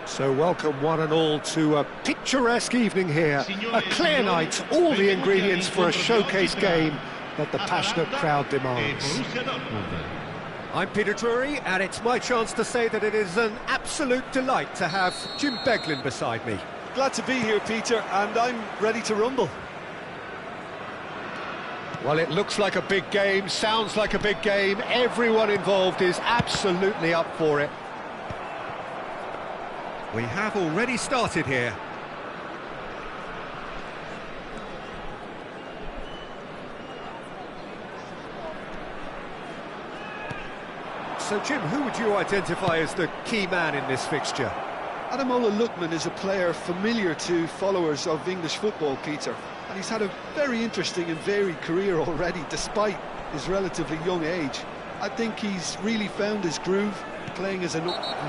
So welcome one and all to a picturesque evening here, a clear night, all the ingredients for a showcase game that the passionate crowd demands. I'm Peter Drury, and it's my chance to say that it is an absolute delight to have Jim Beglin beside me. Glad to be here, Peter, and I'm ready to rumble. Well, it looks like a big game, sounds like a big game, everyone involved is absolutely up for it. We have already started here. So, Jim, who would you identify as the key man in this fixture? Ademola Lookman is a player familiar to followers of English football, Peter. And he's had a very interesting and varied career already, despite his relatively young age. I think he's really found his groove, playing as an...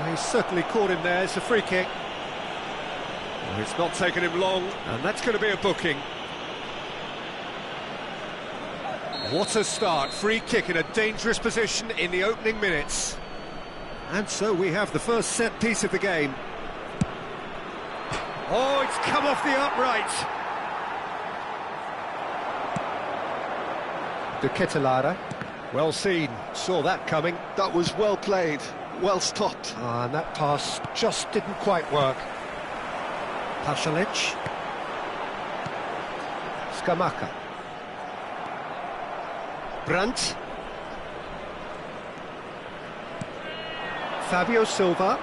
He's certainly caught him there. It's a free kick. Well, it's not taken him long, and that's going to be a booking. What a start. Free kick in a dangerous position in the opening minutes. And so we have the first set piece of the game. Oh, it's come off the upright. De Ketelare. Well seen, saw that coming. That was well played, well stopped. And that pass just didn't quite work. Pasalic. Scamacca. Brandt. Fabio Silva.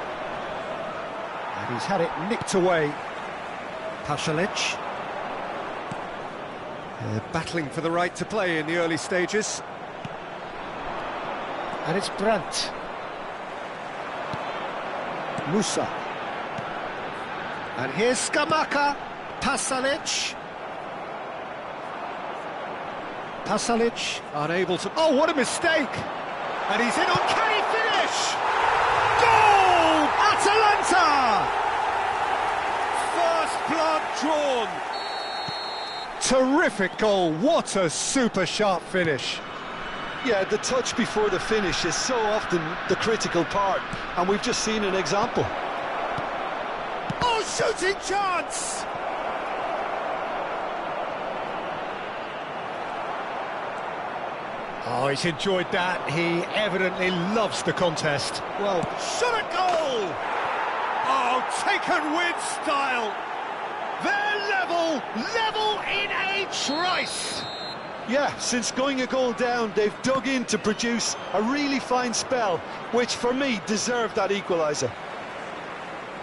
And he's had it nicked away. Pasalic. Battling for the right to play in the early stages. And it's Brandt. Musa. And here's Scamacca. Pasalic. Pasalic unable to... Oh, what a mistake! And he's in. Uncanny finish! Goal! Atalanta! First blood drawn. Terrific goal. What a super sharp finish. Yeah, the touch before the finish is so often the critical part, and we've just seen an example. Oh, shooting chance! Oh, he's enjoyed that. He evidently loves the contest. Well, shot at goal! Oh, taken with style. They're level in a trice. Yeah, since going a goal down, they've dug in to produce a really fine spell, which for me deserved that equaliser.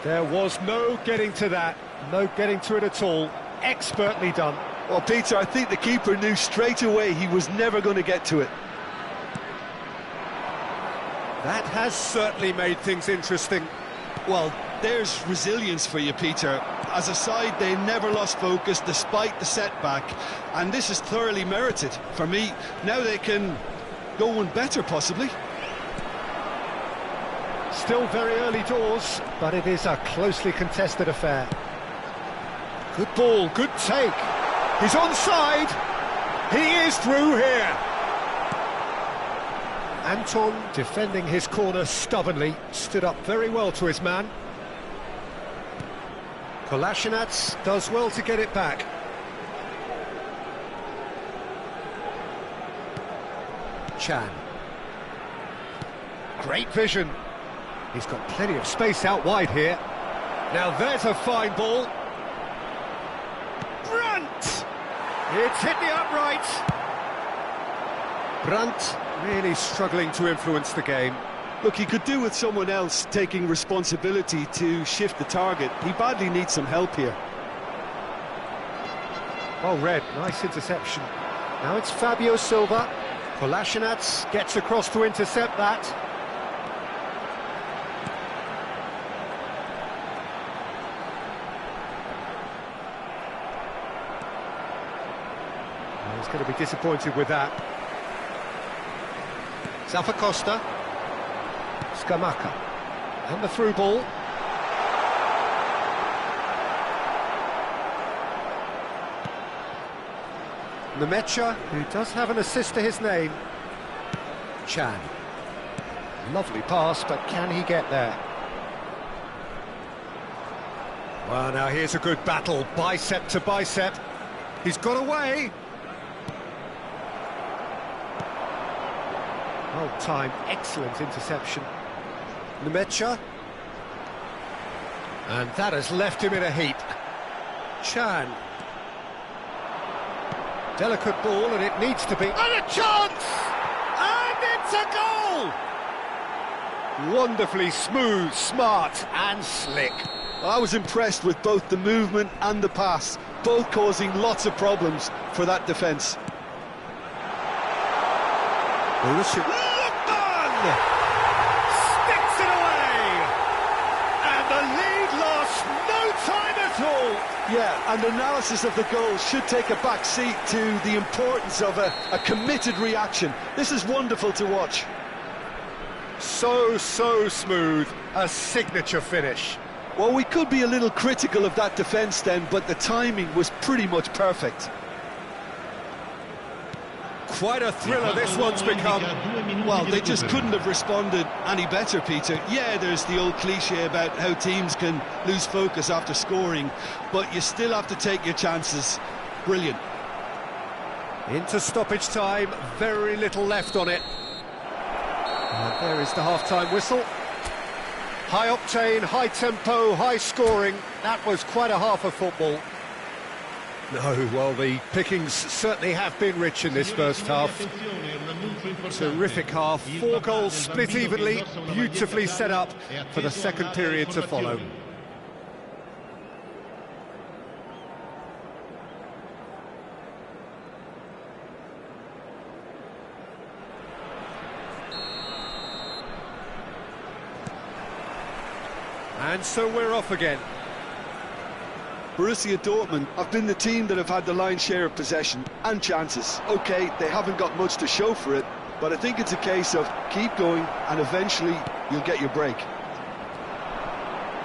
There was no getting to that, no getting to it at all. Expertly done. Well, Peter, I think the keeper knew straight away he was never going to get to it. That has certainly made things interesting. Well, there's resilience for you, Peter. As a side, they never lost focus despite the setback, and this is thoroughly merited. For me, now they can go one better, possibly. Still very early doors, but it is a closely contested affair. Good ball, good take. He's onside. He is through here. Anton, defending his corner stubbornly, stood up very well to his man. Kolasinac does well to get it back. Chan. Great vision. He's got plenty of space out wide here. Now there's a fine ball. Brandt! It's hit the upright. Brandt really struggling to influence the game. Look, he could do with someone else taking responsibility to shift the target. He badly needs some help here. Well read, nice interception. Now it's Fabio Silva. Kolasinac gets across to intercept that. Well, he's going to be disappointed with that. Zappacosta. Scamacca. And the through ball. Nemecha, who does have an assist to his name. Chan. Lovely pass, but can he get there? Well, now here's a good battle, bicep to bicep. He's got away. Well timed, excellent interception. Nemecha. And that has left him in a heap. Chan. Delicate ball, and it needs to be... And a chance! And it's a goal! Wonderfully smooth, smart and slick. I was impressed with both the movement and the pass, both causing lots of problems for that defence. Lukman! Sticks it away! And the lead lost no time at all! Yeah, and analysis of the goal should take a back seat to the importance of a committed reaction. This is wonderful to watch. So smooth, a signature finish. Well, we could be a little critical of that defence then, but the timing was pretty much perfect. Quite a thriller this one's become. Well, they just couldn't have responded any better, Peter. Yeah, there's the old cliche about how teams can lose focus after scoring, but you still have to take your chances. Brilliant. Into stoppage time, very little left on it. And there is the half-time whistle. High octane, high tempo, high scoring. That was quite a half of football. No, well, the pickings certainly have been rich in this first half. Terrific half, 4 goals split evenly, beautifully set up for the second period to follow. And so we're off again. Borussia Dortmund have been the team that have had the lion's share of possession and chances. OK, they haven't got much to show for it, but I think it's a case of keep going and eventually you'll get your break.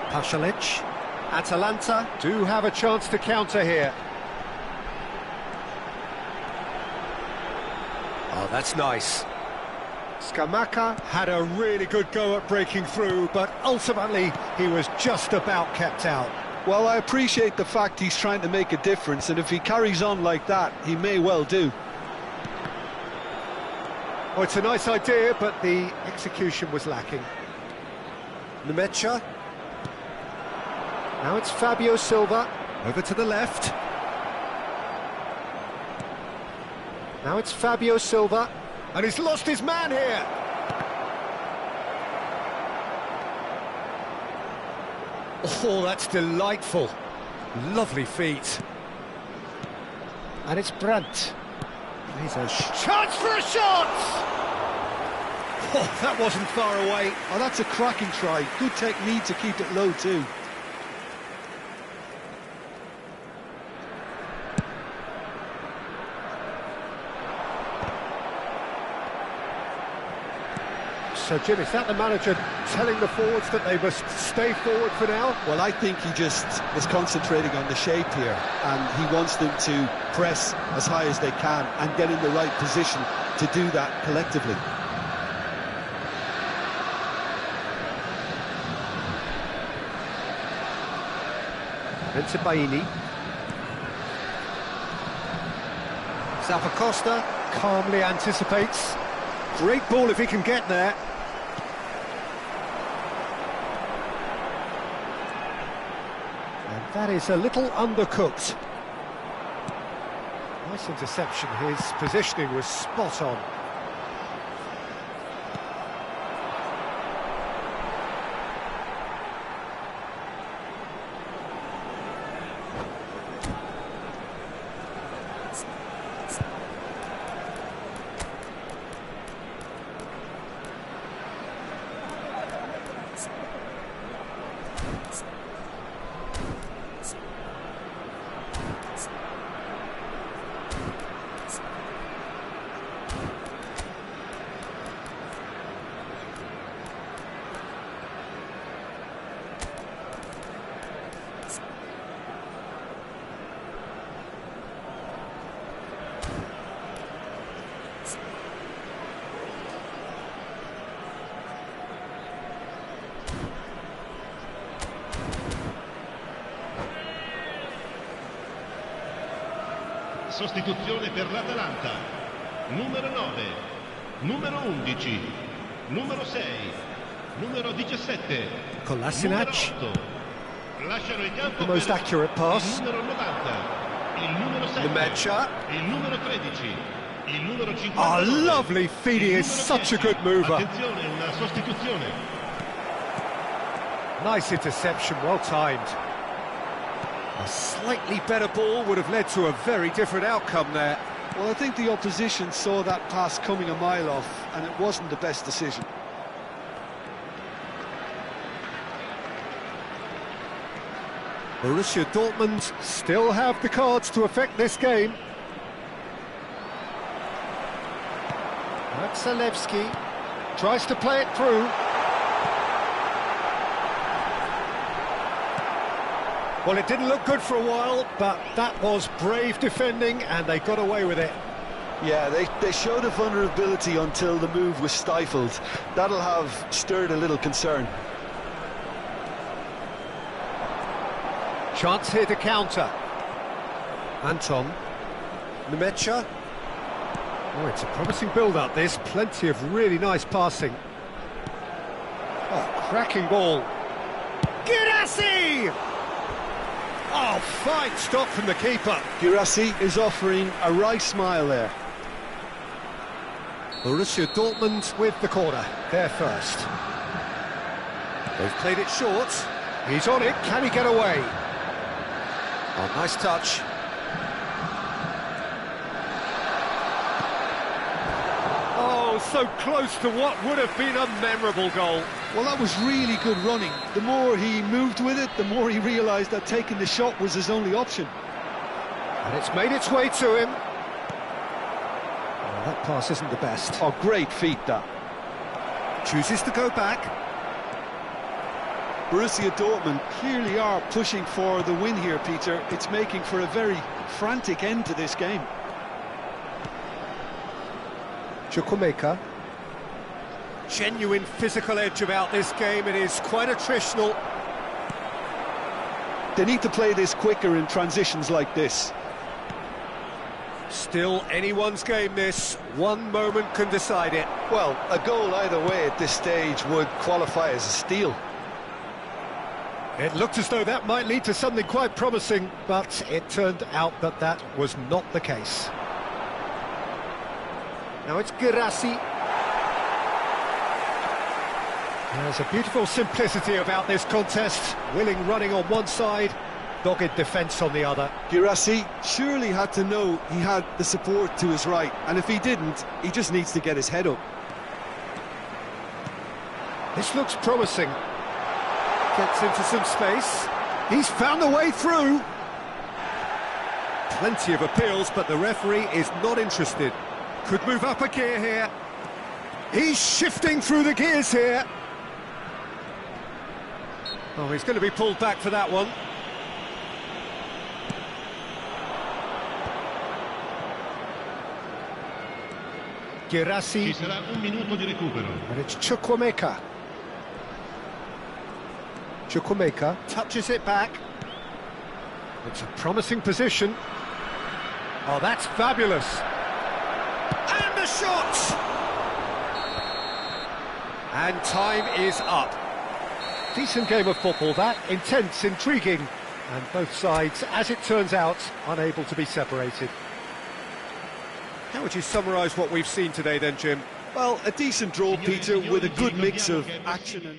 Pasalic. Atalanta do have a chance to counter here. Oh, that's nice. Scamacca had a really good go at breaking through, but ultimately he was just about kept out. Well, I appreciate the fact he's trying to make a difference, and if he carries on like that, he may well do. Oh, it's a nice idea, but the execution was lacking. Nemecha. Now it's Fabio Silva, over to the left. Now it's Fabio Silva, and he's lost his man here. Oh, that's delightful. Lovely feet. And it's Brandt. He's a chance for a shot! Oh, that wasn't far away. Oh, that's a cracking try. Good technique to keep it low too. So, Jim, is that the manager telling the forwards that they must stay forward for now? Well, I think he just is concentrating on the shape here, and he wants them to press as high as they can and get in the right position to do that collectively. Into Baini. Zappacosta calmly anticipates. Great ball if he can get there. And that is a little undercooked. Nice interception. His positioning was spot on. Sostituzione per l'Atalanta. Numero 9, numero 11, numero 6, numero 17, Kolasinac. numero 8. Lasciano il campo The most per accurate pass. il numero 90, il numero 7, Lemaitre. il numero 13, il numero Oh, 59. lovely feet. He is such a good mover. Attenzione, una sostituzione. Nice interception, well timed. A slightly better ball would have led to a very different outcome there. Well, I think the opposition saw that pass coming a mile off, and it wasn't the best decision. Borussia Dortmund still have the cards to affect this game. Zalewski tries to play it through. Well, it didn't look good for a while, but that was brave defending, and they got away with it. Yeah, they showed a vulnerability until the move was stifled. That'll have stirred a little concern. Chance here to counter. Anton. Lemaitre. Oh, it's a promising build-up, this. Plenty of really nice passing. Oh, cracking ball. Guirassy! Oh, fine stop from the keeper. Guirassy is offering a right smile there. Borussia Dortmund with the corner. There first. They've played it short. He's on it. Can he get away? Oh, nice touch. Oh, so close to what would have been a memorable goal. Well, that was really good running. The more he moved with it, the more he realised that taking the shot was his only option. And it's made its way to him. Oh, that pass isn't the best. Oh, great feat, that. Chooses to go back. Borussia Dortmund clearly are pushing for the win here, Peter. It's making for a very frantic end to this game. Chukwuemeka. Genuine physical edge about this game. It is quite attritional. They need to play this quicker in transitions like this. Still anyone's game, this. One moment can decide it. Well, a goal either way at this stage would qualify as a steal. It looked as though that might lead to something quite promising, but it turned out that that was not the case. Now it's Guirassy. There's a beautiful simplicity about this contest. Willing running on one side, dogged defence on the other. Guirassy surely had to know he had the support to his right, and if he didn't, he just needs to get his head up. This looks promising. Gets into some space. He's found a way through. Plenty of appeals, but the referee is not interested. Could move up a gear here. He's shifting through the gears here. Oh, he's going to be pulled back for that one. Guirassy. Ci sarà un minuto di recupero. And it's Chukwuemeka. Chukwuemeka touches it back. It's a promising position. Oh, that's fabulous. And the shot! And time is up. Decent game of football, that. Intense, intriguing. And both sides, as it turns out, unable to be separated. How would you summarise what we've seen today then, Jim? Well, a decent draw, Peter, with a good mix of action and...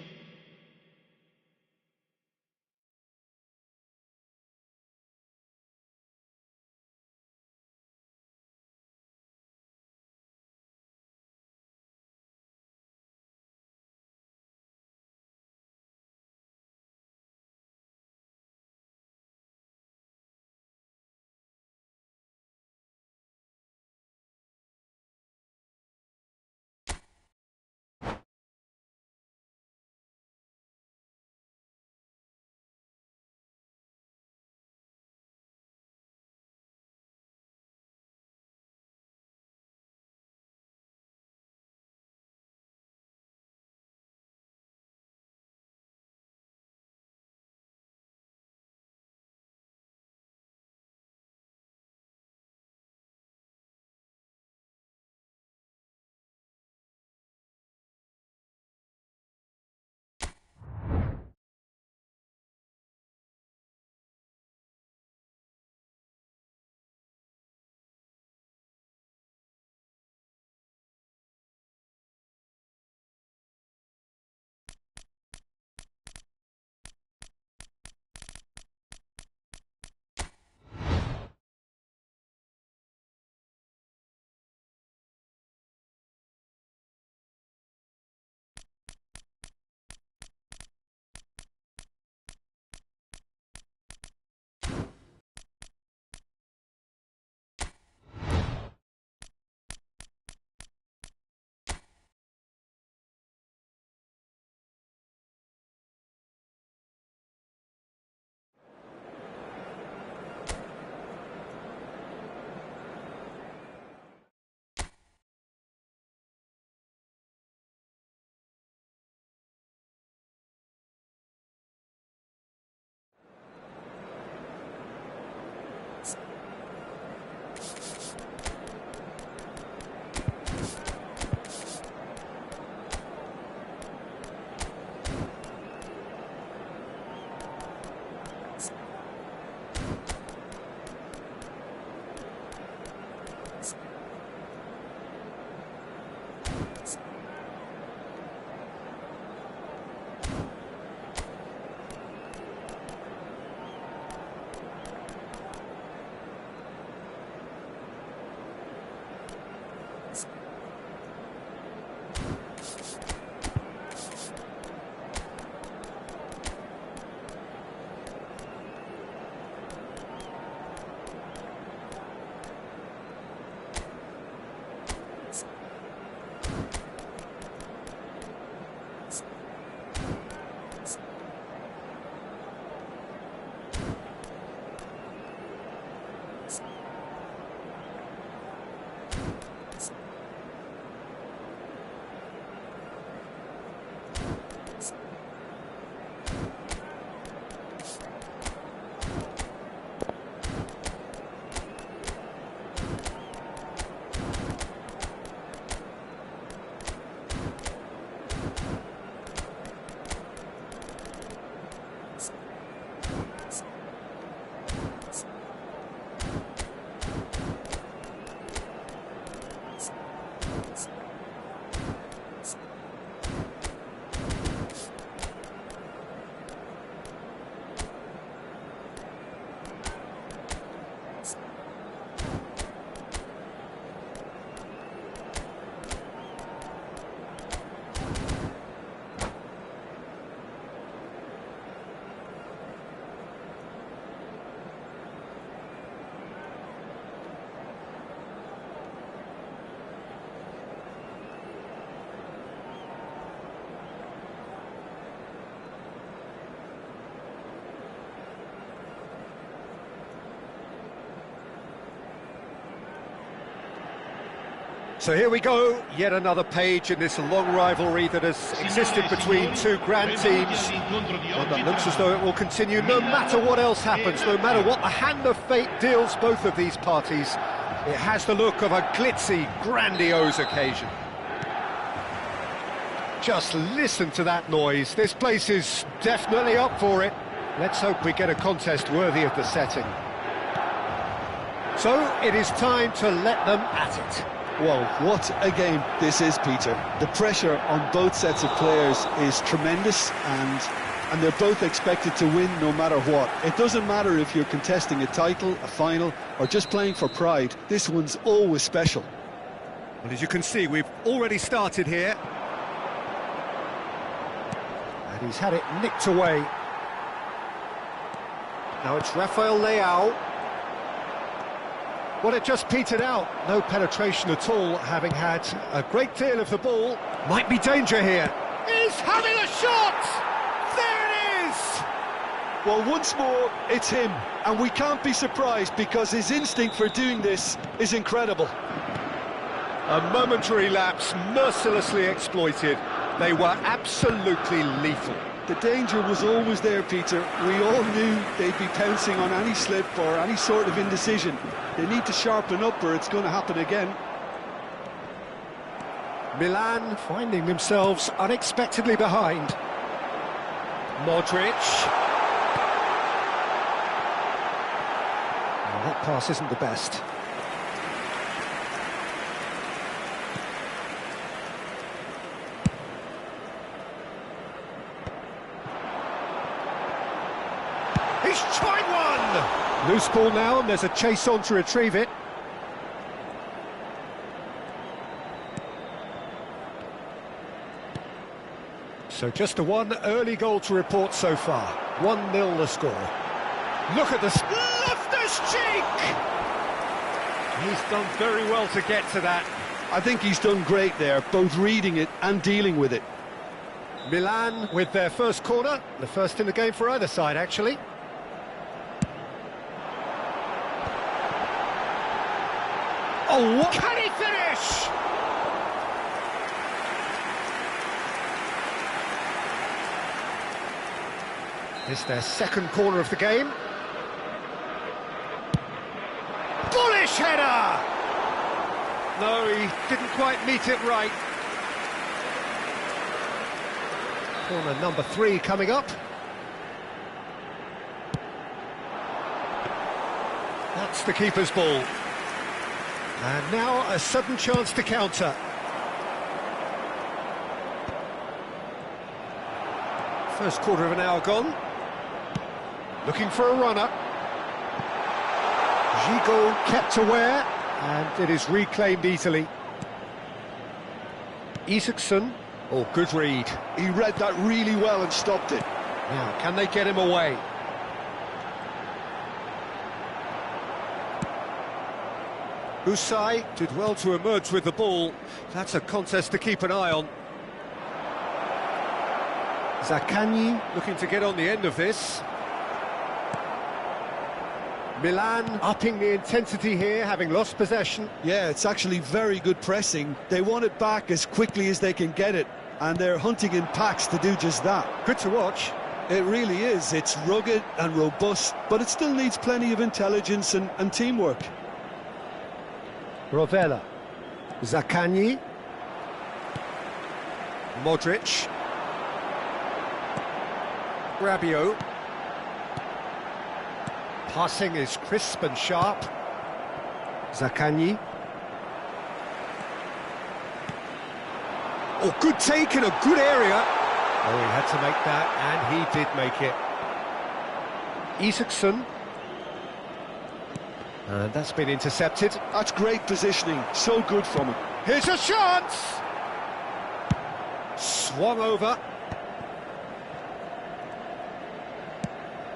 So here we go, yet another page in this long rivalry that has existed between two grand teams. One that looks as though it will continue no matter what else happens, no matter what the hand of fate deals both of these parties. It has the look of a glitzy, grandiose occasion. Just listen to that noise. This place is definitely up for it. Let's hope we get a contest worthy of the setting. So it is time to let them at it. Well, what a game this is, Peter. The pressure on both sets of players is tremendous, and they're both expected to win no matter what. It doesn't matter if you're contesting a title, a final, or just playing for pride. This one's always special. Well, as you can see, we've already started here. And he's had it nicked away. Now it's Rafael Leao. Well, it just petered out. No penetration at all, having had a great deal of the ball. Might be danger here. He's having a shot! There it is! Well, once more, it's him. And we can't be surprised because his instinct for doing this is incredible. A momentary lapse, mercilessly exploited. They were absolutely lethal. The danger was always there, Peter. We all knew they'd be pouncing on any slip or any sort of indecision. They need to sharpen up or it's going to happen again. Milan finding themselves unexpectedly behind. Modric. Well, that pass isn't the best. He's tried one! Loose ball now, and there's a chase on to retrieve it. So just a one early goal to report so far. 1-0 the score. Look at this. Loftus cheek! He's done very well to get to that. I think he's done great there, both reading it and dealing with it. Milan with their first corner, the first in the game for either side, actually. Oh, what? Can he finish? This their second corner of the game. Bullish header! No, he didn't quite meet it right. Corner number 3 coming up. That's the keeper's ball. And now a sudden chance to counter. First quarter of an hour gone. Looking for a runner. Gigot kept aware, and it is reclaimed easily. Isaacson. Oh, good read. He read that really well and stopped it. Now, can they get him away? Usai did well to emerge with the ball. That's a contest to keep an eye on. Zaccagni looking to get on the end of this. Milan upping the intensity here, having lost possession. Yeah, it's actually very good pressing. They want it back as quickly as they can get it, and they're hunting in packs to do just that. Good to watch. It really is. It's rugged and robust, but it still needs plenty of intelligence and teamwork. Rovella. Zaccagni. Modric. Rabiot. Passing is crisp and sharp. Zaccagni. Oh, good take in a good area. Oh, he had to make that, and he did make it. Isaacson. And that's been intercepted. That's great positioning, so good from him. Here's a chance! Swung over.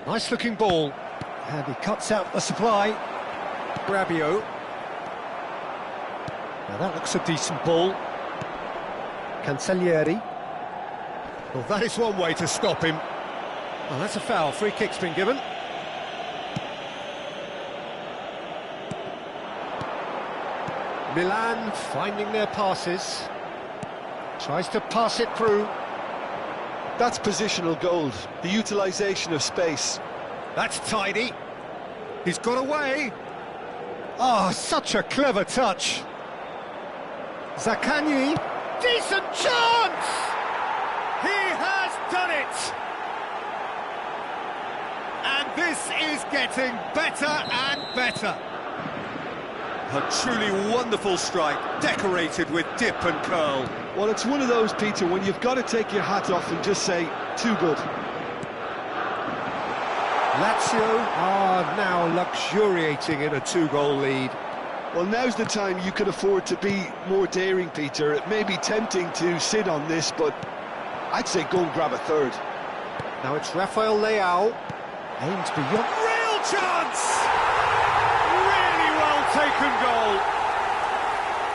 Nice looking ball. And he cuts out the supply. Rabiot. Now that looks a decent ball. Cancellieri. Well, that is one way to stop him. Oh, that's a foul. Free kick's been given. Milan finding their passes. Tries to pass it through. That's positional gold, the utilisation of space. That's tidy. He's got away. Oh, such a clever touch. Zaccagni. Decent chance! He has done it! And this is getting better and better. A truly wonderful strike, decorated with dip and curl. Well, it's one of those, Peter, when you've got to take your hat off and just say, too good. Lazio are now luxuriating in a 2-goal lead. Well, now's the time you can afford to be more daring, Peter. It may be tempting to sit on this, but I'd say go and grab a third. Now it's Rafael Leao. Aimed beyond. Real chance! Really well taken goal.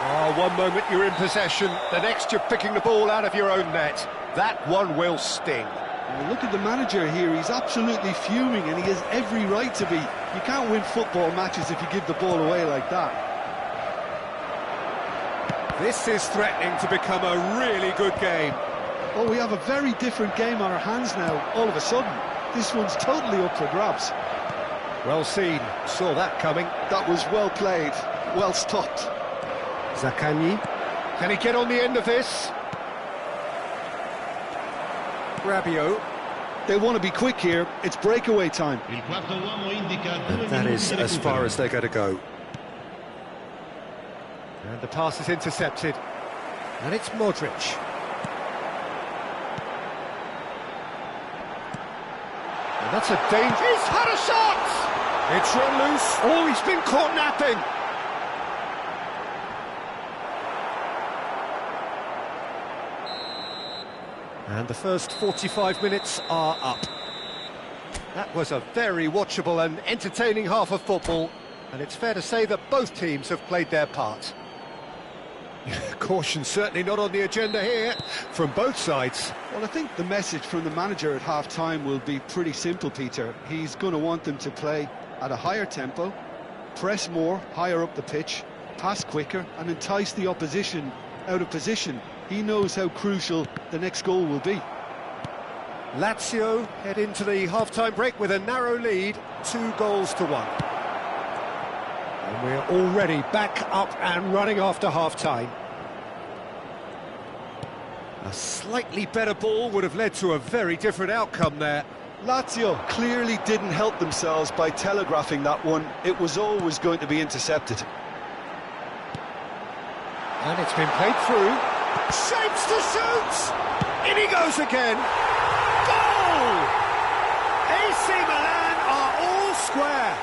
Oh, one moment you're in possession, the next you're picking the ball out of your own net. That one will sting. Well, look at the manager here, he's absolutely fuming and he has every right to be. You can't win football matches if you give the ball away like that. This is threatening to become a really good game. Oh, we have a very different game on our hands now, all of a sudden. This one's totally up for grabs. Well seen, saw that coming. That was well played, well stopped. Zaccagni, can he get on the end of this? Rabiot. They want to be quick here, it's breakaway time. And that is as far as they're going to go. And the pass is intercepted. And it's Modric. And that's a danger. He's had a shot! It's run loose. Oh, he's been caught napping. And the first 45 minutes are up. That was a very watchable and entertaining half of football, and it's fair to say that both teams have played their part. Caution certainly not on the agenda here, from both sides. Well, I think the message from the manager at half-time will be pretty simple, Peter. He's going to want them to play at a higher tempo, press more, higher up the pitch, pass quicker, and entice the opposition out of position. He knows how crucial the next goal will be. Lazio head into the half-time break with a narrow lead, 2-1. And we're already back up and running after half-time. A slightly better ball would have led to a very different outcome there. Lazio clearly didn't help themselves by telegraphing that one. It was always going to be intercepted. And it's been played through. Shapes to shoot! In he goes again. Goal! AC Milan are all square.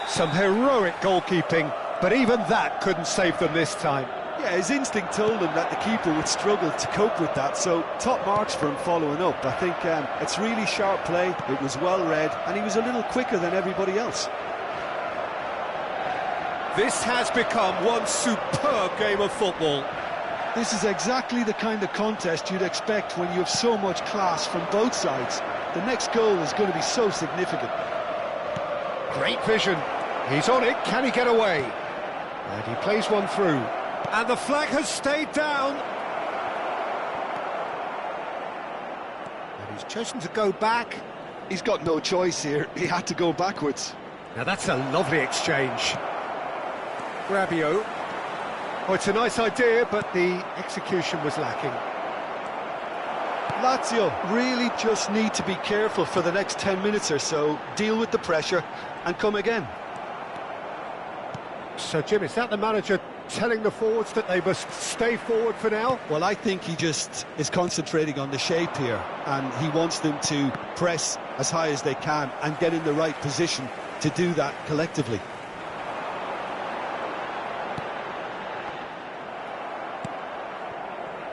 Some heroic goalkeeping, but even that couldn't save them this time. Yeah, his instinct told him that the keeper would struggle to cope with that, so top marks for him following up. I think it's really sharp play, it was well read, and he was a little quicker than everybody else. This has become one superb game of football. This is exactly the kind of contest you'd expect when you have so much class from both sides. The next goal is going to be so significant. Great vision. He's on it. Can he get away? And he plays one through. And the flag has stayed down. And he's chosen to go back. He's got no choice here. He had to go backwards. Now that's a lovely exchange. Rabiot. Oh, it's a nice idea, but the execution was lacking. Lazio really just need to be careful for the next 10 minutes or so, deal with the pressure and come again. So, Jim, is that the manager telling the forwards that they must stay forward for now? Well, I think he just is concentrating on the shape here, and he wants them to press as high as they can and get in the right position to do that collectively.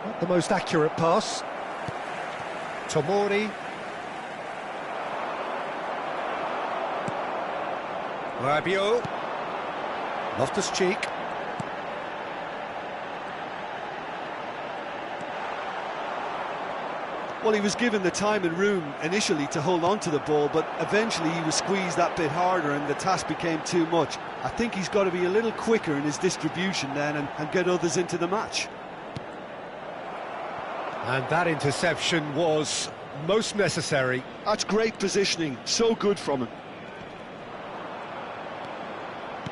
Not the most accurate pass. Tomori. Rabiot. Loftus-Cheek. Well, he was given the time and room initially to hold on to the ball, but eventually he was squeezed that bit harder and the task became too much. I think he's got to be a little quicker in his distribution then and get others into the match. And that interception was most necessary. That's great positioning, so good from him.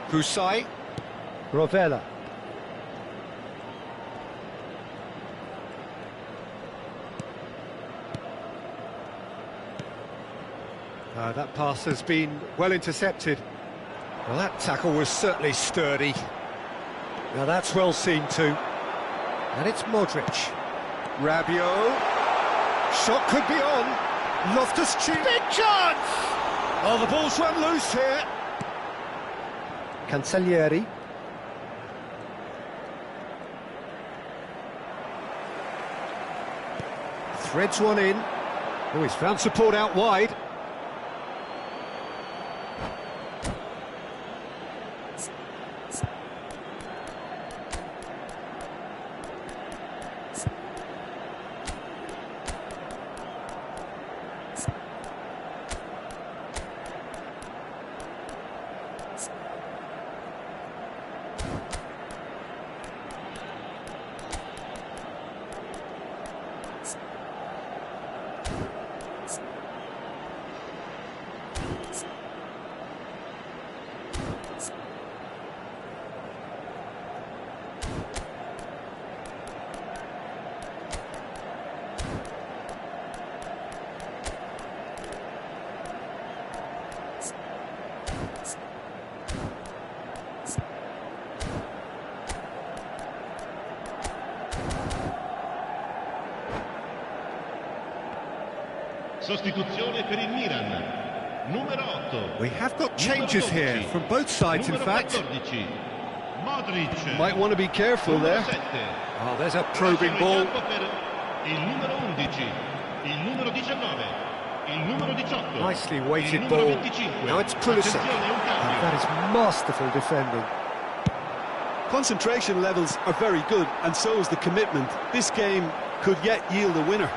Kusai. Rovella. That pass has been well intercepted. Well, that tackle was certainly sturdy. Now that's well seen too. And it's Modric. Rabiot. Shot could be on. Loftus-Cheek. Big chance! Oh, the ball's run loose here. Cancellieri. Threads one in. Oh, he's found support out wide. Sostituzione per il Milan. Numero 8. We have got changes here from both sides, in fact. 14. Modric. Might want to be careful there. 7. Oh, there's a probing ball. Il numero 11. Il numero 19. Il numero 18. Nicely weighted il ball. numero 25. Now it's Pulisic. Attenzione, un cambio. And that is masterful defending. Concentration levels are very good, and so is the commitment. This game could yet yield a winner.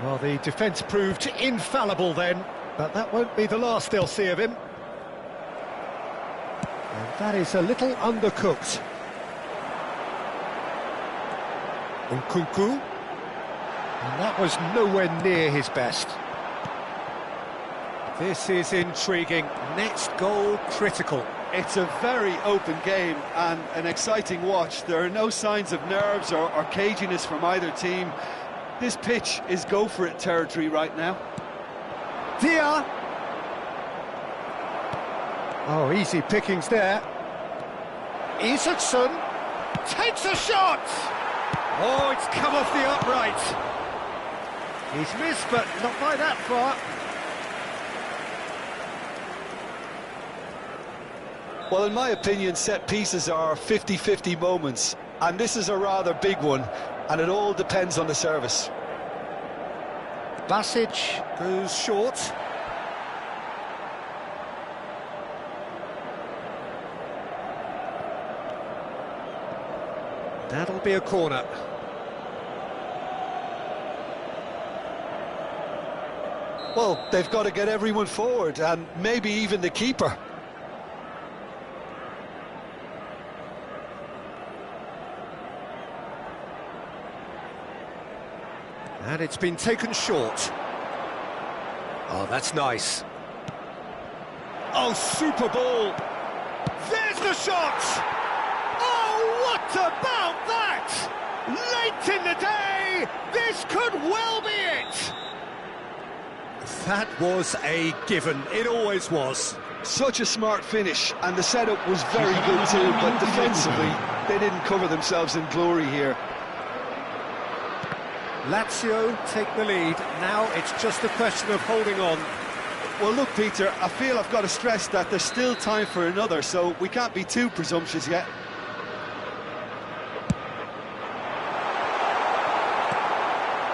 Well, the defence proved infallible then, but that won't be the last they'll see of him. And that is a little undercooked. Nkunku. And that was nowhere near his best. This is intriguing. Next goal critical. It's a very open game and an exciting watch. There are no signs of nerves or caginess from either team. This pitch is go-for-it territory right now. Dia! Oh, easy pickings there. Isaacson takes a shot! Oh, it's come off the upright. He's missed, but not by that far. Well, in my opinion, set pieces are 50-50 moments, and this is a rather big one, and it all depends on the service. Basic goes short. That'll be a corner. Well, they've got to get everyone forward, and maybe even the keeper. And it's been taken short. Oh, that's nice. Oh, super ball. There's the shot! Oh, what about that? Late in the day, this could well be it. That was a given. It always was. Such a smart finish, and the setup was very good too, but defensively, they didn't cover themselves in glory here. Lazio take the lead. Now it's just a question of holding on. Well, look, Peter, I feel I've got to stress that there's still time for another, so we can't be too presumptuous yet.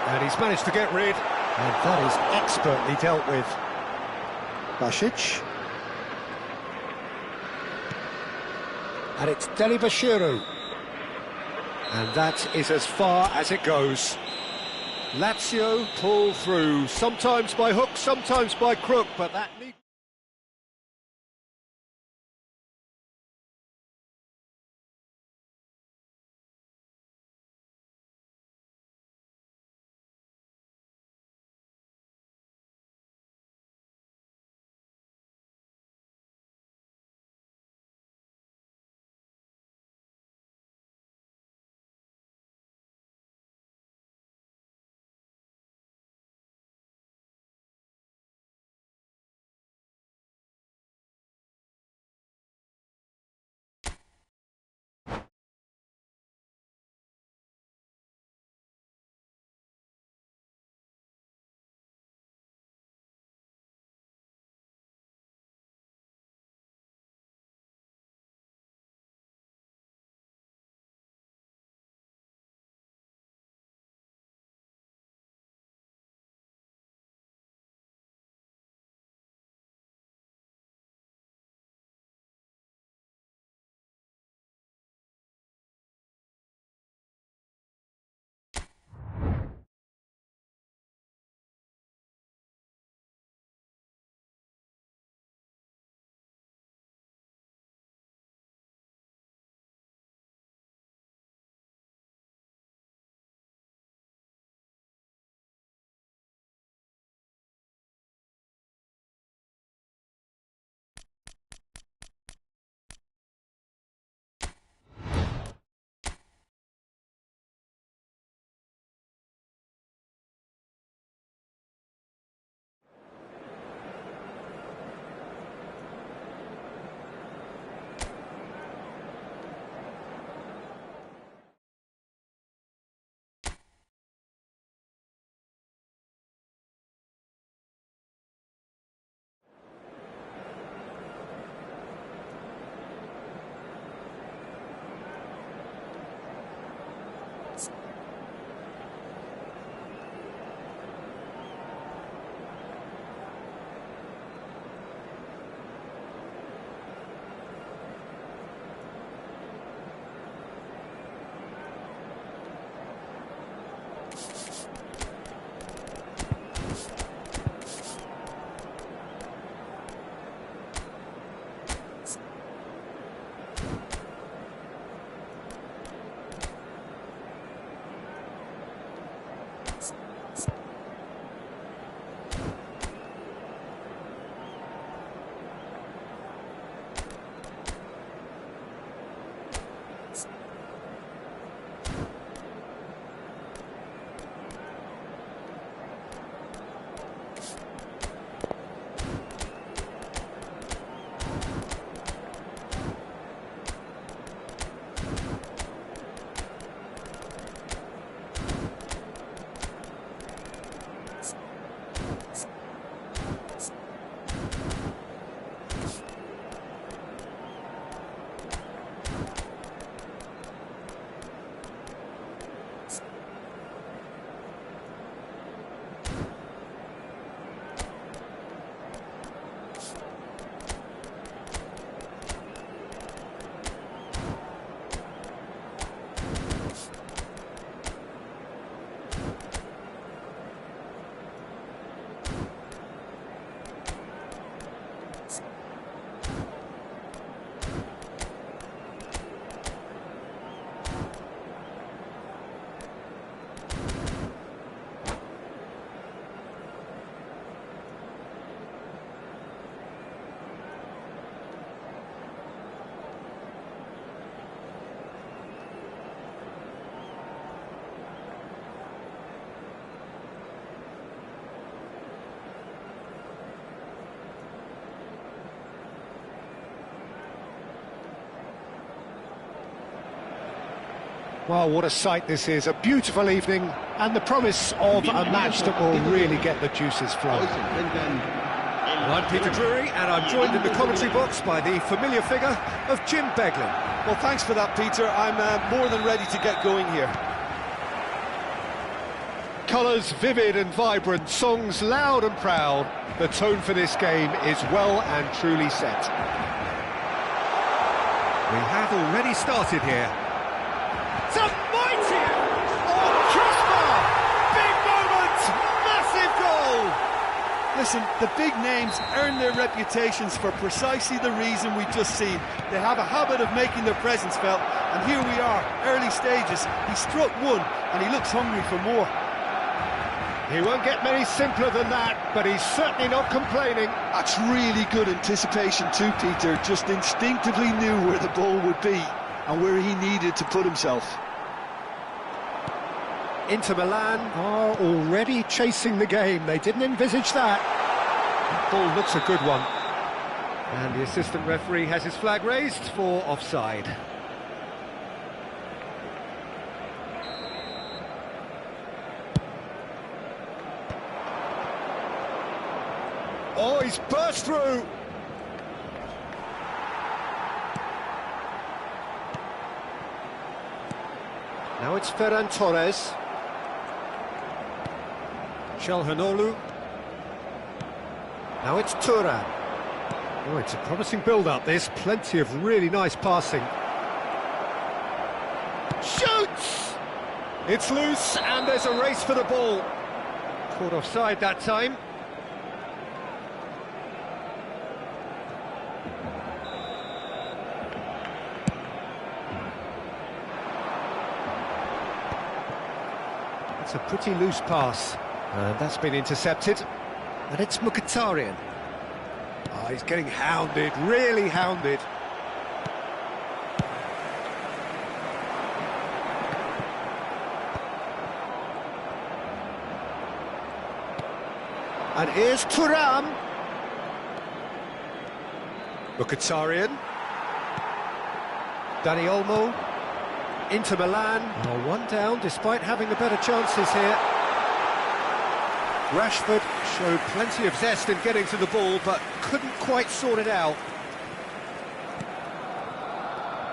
And he's managed to get rid. And that is expertly dealt with. Basic. And it's Delibashiru. And that is as far as it goes. Lazio pull through, sometimes by hook, sometimes by crook, but that need... Well, what a sight this is, a beautiful evening, and the promise of a match that will really get the juices flowing. I'm Peter Drury, and I'm joined in the commentary box by the familiar figure of Jim Beglin. Well, thanks for that, Peter. I'm more than ready to get going here. Colours vivid and vibrant, songs loud and proud. The tone for this game is well and truly set. We have already started here. Some Listen, the big names earn their reputations for precisely the reason we've just seen. They have a habit of making their presence felt, and here we are, early stages. He struck one, and he looks hungry for more. He won't get many simpler than that, but he's certainly not complaining. That's really good anticipation too, Peter. Just instinctively knew where the ball would be and where he needed to put himself. Inter Milan are already chasing the game. They didn't envisage that. That ball looks a good one. And the assistant referee has his flag raised for offside. Oh, he's burst through! Now it's Ferran Torres. Çalhanoğlu. Now it's Thuram. Oh, it's a promising build-up, this. Plenty of really nice passing. Shoots! It's loose, and there's a race for the ball. Caught offside that time. It's a pretty loose pass. And that's been intercepted. And it's Mkhitaryan. Oh, he's getting hounded, really hounded. And here's Thuram. Mkhitaryan. Dani Olmo. Inter Milan. Oh, one down despite having the better chances here. Rashford showed plenty of zest in getting to the ball, but couldn't quite sort it out.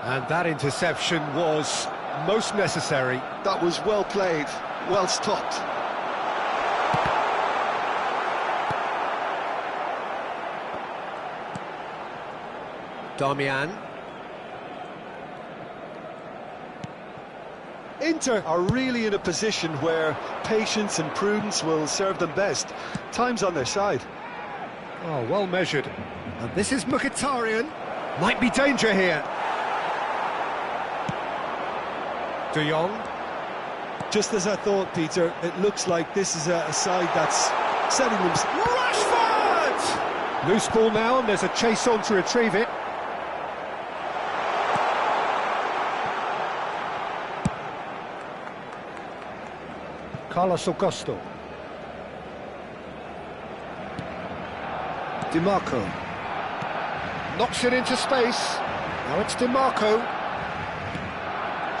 And that interception was most necessary. That was well played, well stopped. Darmian. Inter are really in a position where patience and prudence will serve them best. Time's on their side. Oh, well measured. And this is Mkhitaryan. Might be danger here. De Jong. Just as I thought, Peter, it looks like this is a side that's setting them... Rashford! Loose ball now, and there's a chase on to retrieve it. Carlos Augusto. Di Marco. Knocks it into space. Now it's Di Marco.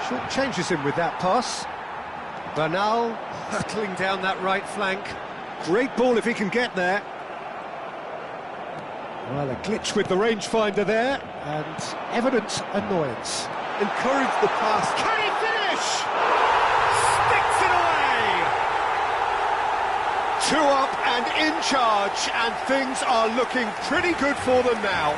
Short changes him with that pass. Bernal hurtling down that right flank. Great ball if he can get there. Well, a glitch with the rangefinder there, and evident annoyance. Encourage the pass. Can he finish? Sticks it away! 2 up and in charge, and things are looking pretty good for them now.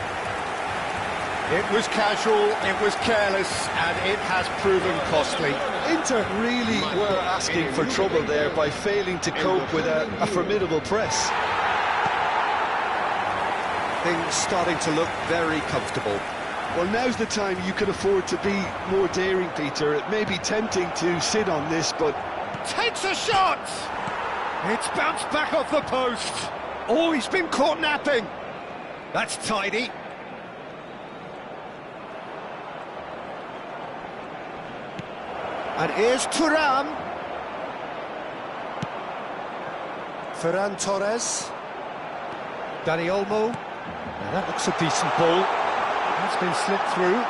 It was casual, it was careless, and it has proven costly. Inter really were asking for trouble there by failing to cope with a formidable press. Things starting to look very comfortable. Well, now's the time you can afford to be more daring, Peter. It may be tempting to sit on this, but... Takes a shot! It's bounced back off the post. Oh, he's been caught napping. That's tidy. And here's Thuram. Ferran Torres. Dani Olmo. Now that looks a decent ball. That's been slipped through.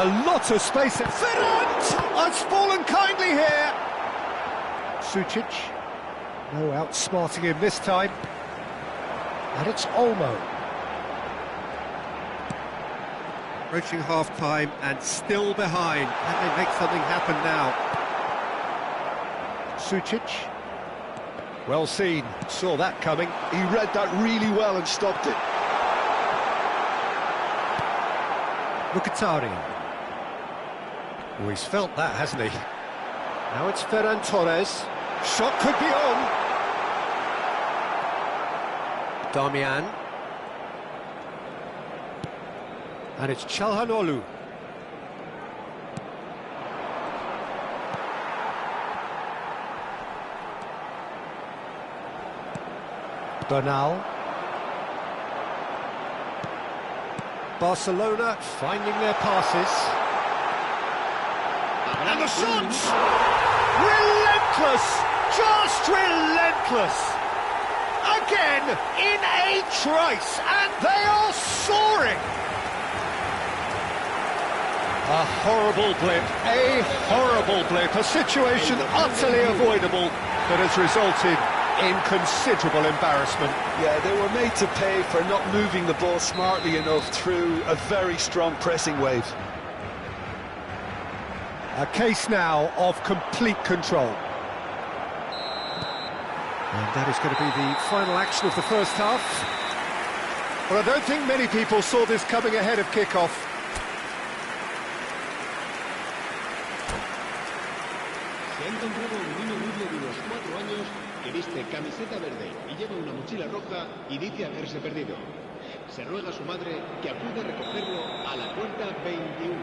A lot of space. Ferran has fallen kindly here. Sucic. No outsmarting him this time. And it's Olmo. Approaching half-time and still behind. Can they make something happen now? Sucic. Well seen. Saw that coming. He read that really well and stopped it. Mkhitaryan. Oh, he's felt that, hasn't he? Now it's Ferran Torres. Shot could be on. Damian. And it's Çalhanoğlu. Bernal. Barcelona finding their passes. And the shots! Relentless! Just relentless! Again, in a trice, and they are soaring! A horrible blip, a situation utterly avoidable that has resulted in considerable embarrassment. Yeah, they were made to pay for not moving the ball smartly enough through a very strong pressing wave. A case now of complete control. And that is going to be the final action of the first half. Well, I don't think many people saw this coming ahead of kick-off. Se ha encontrado un niño rubio de unos 4 años que viste camiseta verde y lleva una mochila roja y dice haberse perdido. Se ruega a su madre que acude a recogerlo a la puerta 21.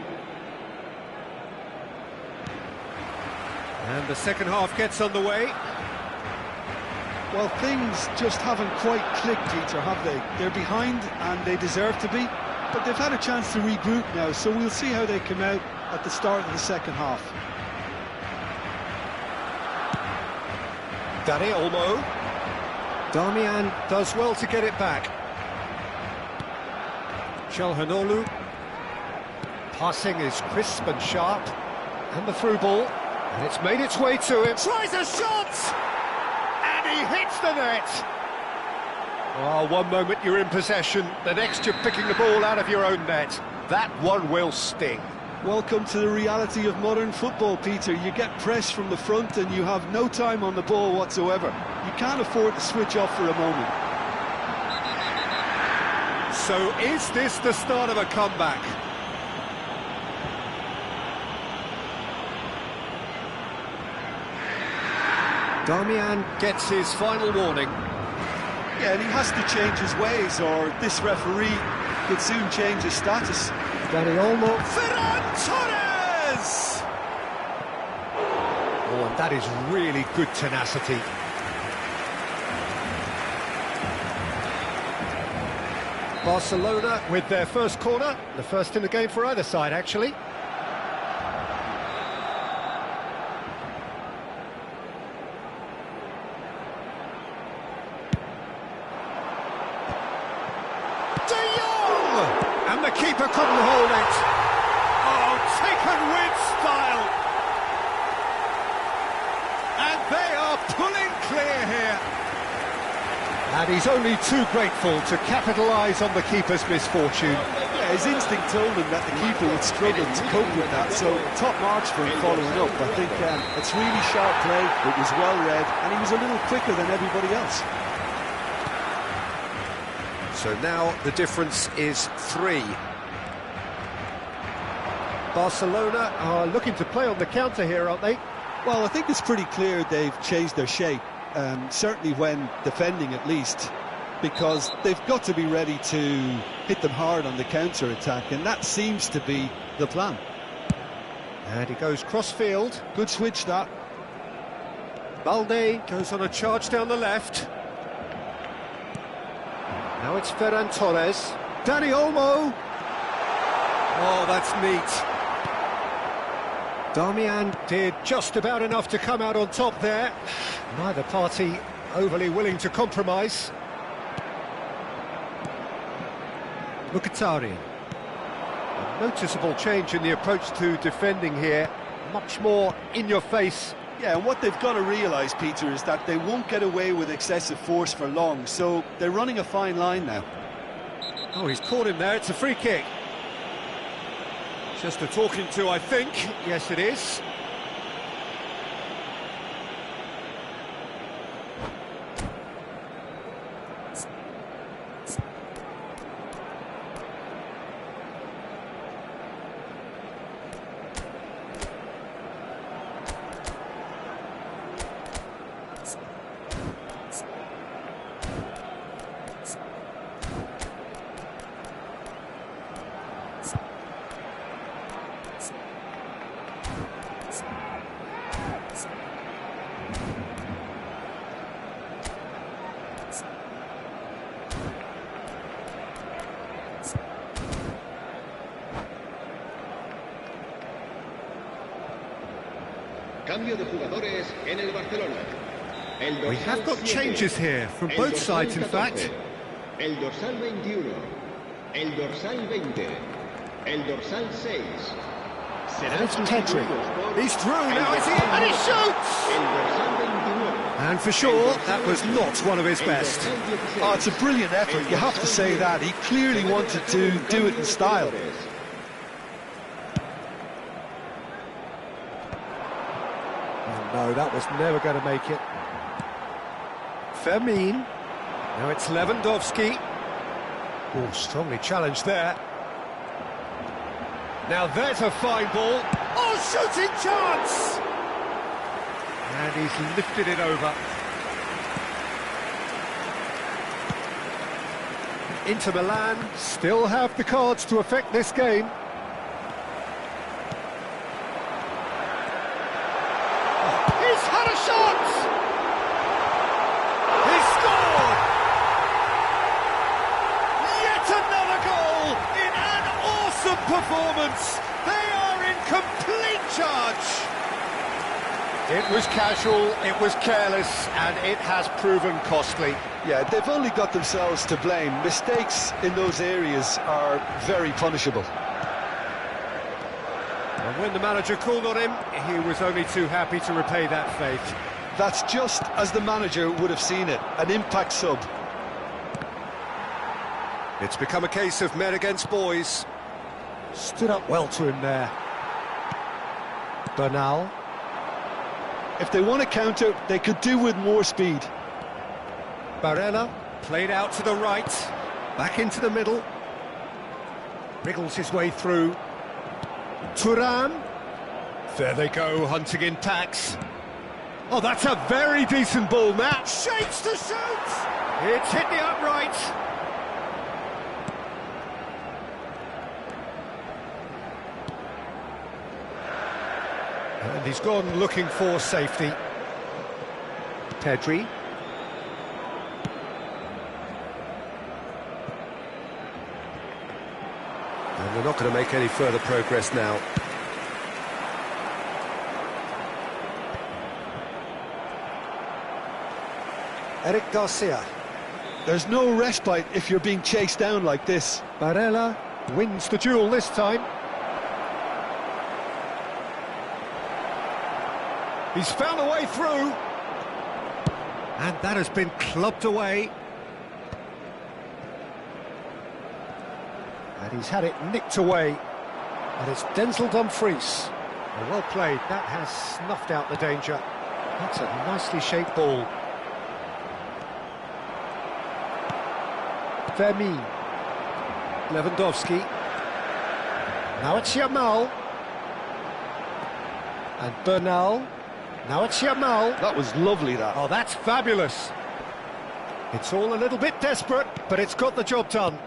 And the second half gets underway. Well, things just haven't quite clicked, Peter, have they? They're behind and they deserve to be, but they've had a chance to regroup now, so we'll see how they come out at the start of the second half. Dani Olmo. Damian does well to get it back. Çalhanoğlu. Passing is crisp and sharp. And the through ball. And it's made its way to him. Tries a shot! And he hits the net! Oh, one moment you're in possession, the next you're picking the ball out of your own net. That one will sting. Welcome to the reality of modern football, Peter. You get press from the front and you have no time on the ball whatsoever. You can't afford to switch off for a moment. So is this the start of a comeback? Damian gets his final warning. Yeah, and he has to change his ways or this referee could soon change his status. Dani Olmo. Ferran Torres! Oh, and that is really good tenacity. Barcelona with their first corner, the first in the game for either side, actually. And the keeper couldn't hold it. Oh, taken with style. And they are pulling clear here. And he's only too grateful to capitalise on the keeper's misfortune. Yeah, his instinct told him that the keeper would struggle to cope with that, so top marks for him following up. I think it's really sharp play, it was well read, and he was a little quicker than everybody else. So now the difference is 3. Barcelona are looking to play on the counter here, aren't they? Well, I think it's pretty clear they've changed their shape, certainly when defending at least, because they've got to be ready to hit them hard on the counter-attack, and that seems to be the plan. And he goes cross-field. Good switch, that. Balde goes on a charge down the left. Now it's Ferran Torres. Dani Olmo. Oh, that's neat. Damian did just about enough to come out on top there. Neither party overly willing to compromise. Mkhitaryan. A noticeable change in the approach to defending here. Much more in your face. Yeah, and what they've got to realise, Peter, is that they won't get away with excessive force for long, so they're running a fine line now. Oh, he's caught him there, it's a free kick. Just a talking to, I think. Yes, it is. Cambio de jugadores en el Barcelona. El We dorsal have got 7, changes here from el both dorsal sides, in 14, fact. El dorsal 21, el dorsal 20, el dorsal 6. And it's Pedri. He's through now, is he? And he shoots! El dorsal 29. And for sure, that was not one of his best. Oh, it's a brilliant effort, you have to say that. He clearly wanted to do it in style. Oh no, that was never going to make it. Fermin. Now it's Lewandowski. Oh, strongly challenged there. Now there's a fine ball. Oh, shooting chance! And he's lifted it over. Inter Milan still have the cards to affect this game. He's had a shot! He's scored! Yet another goal in an awesome performance! They are in complete charge! It was casual, it was careless, and it has proven costly. Yeah, they've only got themselves to blame. Mistakes in those areas are very punishable. And when the manager called on him, he was only too happy to repay that faith. That's just as the manager would have seen it, an impact sub. It's become a case of men against boys. Stood up well to him there. Bernal. If they want to counter, they could do with more speed. Barella, played out to the right, back into the middle. Wriggles his way through. Thuram. There they go, hunting in packs. Oh, that's a very decent ball, Matt. Shapes to shoot! It's hit the upright. And he's gone looking for safety. Pedri. And they're not going to make any further progress now. Eric Garcia. There's no respite if you're being chased down like this. Barella wins the duel this time. He's found a way through. And that has been clubbed away. And he's had it nicked away. And it's Denzel Dumfries. Well played, that has snuffed out the danger. That's a nicely shaped ball. Fermin. Lewandowski. Now it's Yamal. And Bernal. Now it's Yamal. That was lovely, that. Oh, that's fabulous. It's all a little bit desperate, but it's got the job done.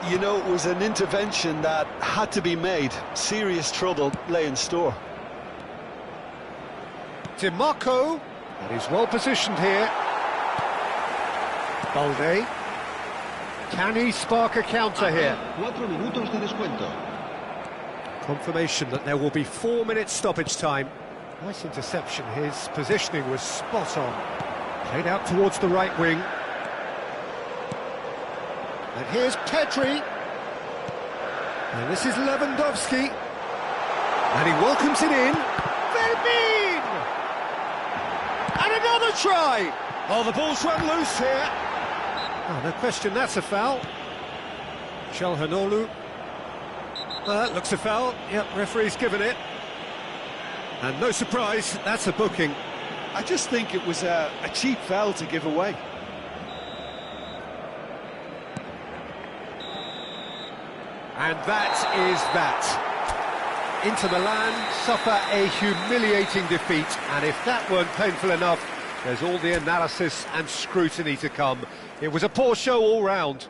You know, it was an intervention that had to be made. Serious trouble lay in store. Dimarco. And he's well positioned here. Balde. Can he spark a counter here? 4 minutos de descuento. Confirmation that there will be 4 minutes stoppage time. Nice interception, his positioning was spot on. Played out towards the right wing. And here's Pedri. And this is Lewandowski. And he welcomes it in. Fermin! And another try! Oh, the ball's run loose here. Oh, no question, that's a foul. Çalhanoğlu. That looks a foul. Yep, referee's given it. And no surprise, that's a booking. I just think it was a cheap foul to give away. And that is that. Inter Milan suffer a humiliating defeat, and if that weren't painful enough, there's all the analysis and scrutiny to come. It was a poor show all round.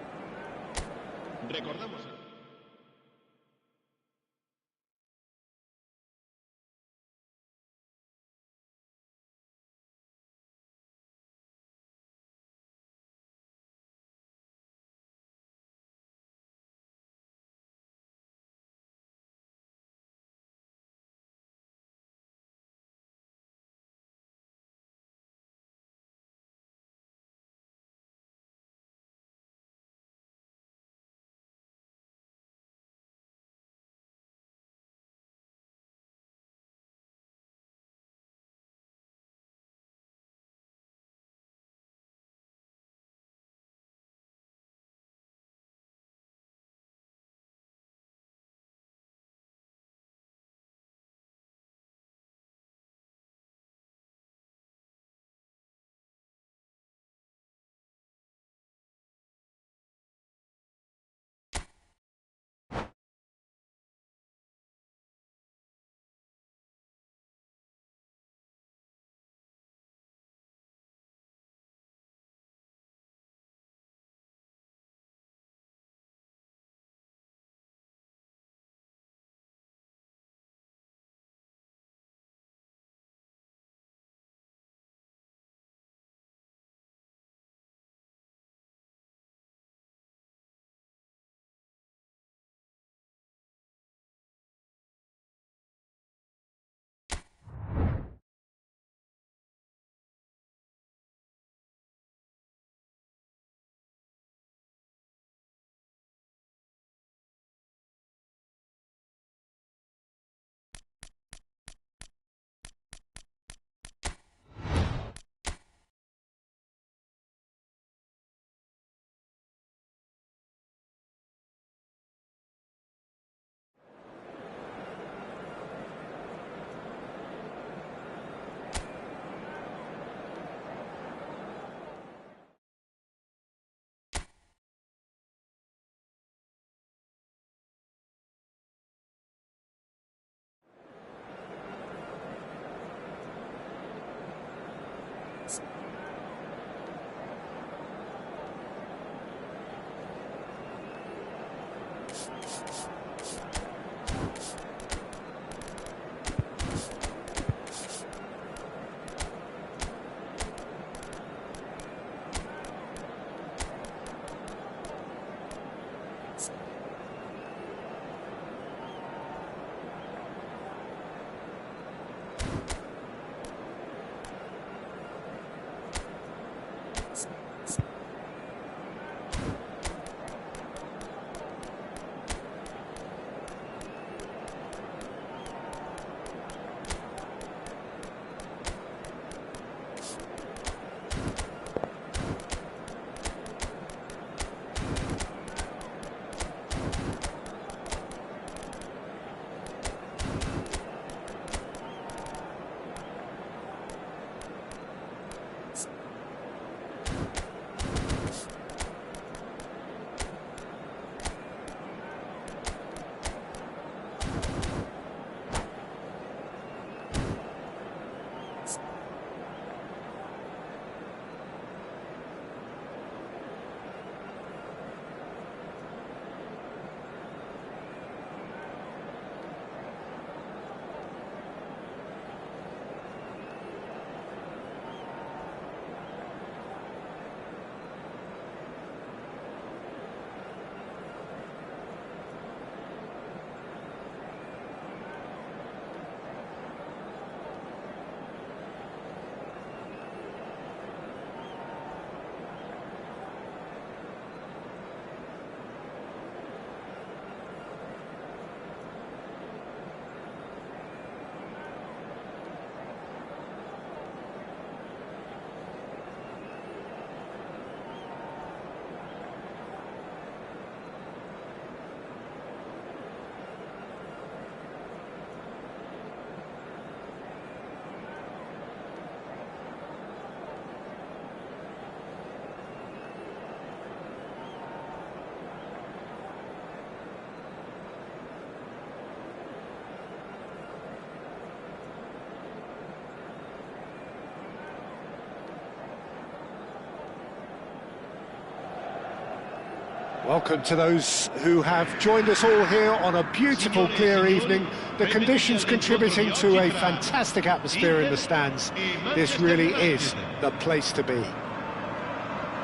Welcome to those who have joined us all here on a beautiful, clear evening. The conditions contributing to a fantastic atmosphere in the stands. This really is the place to be.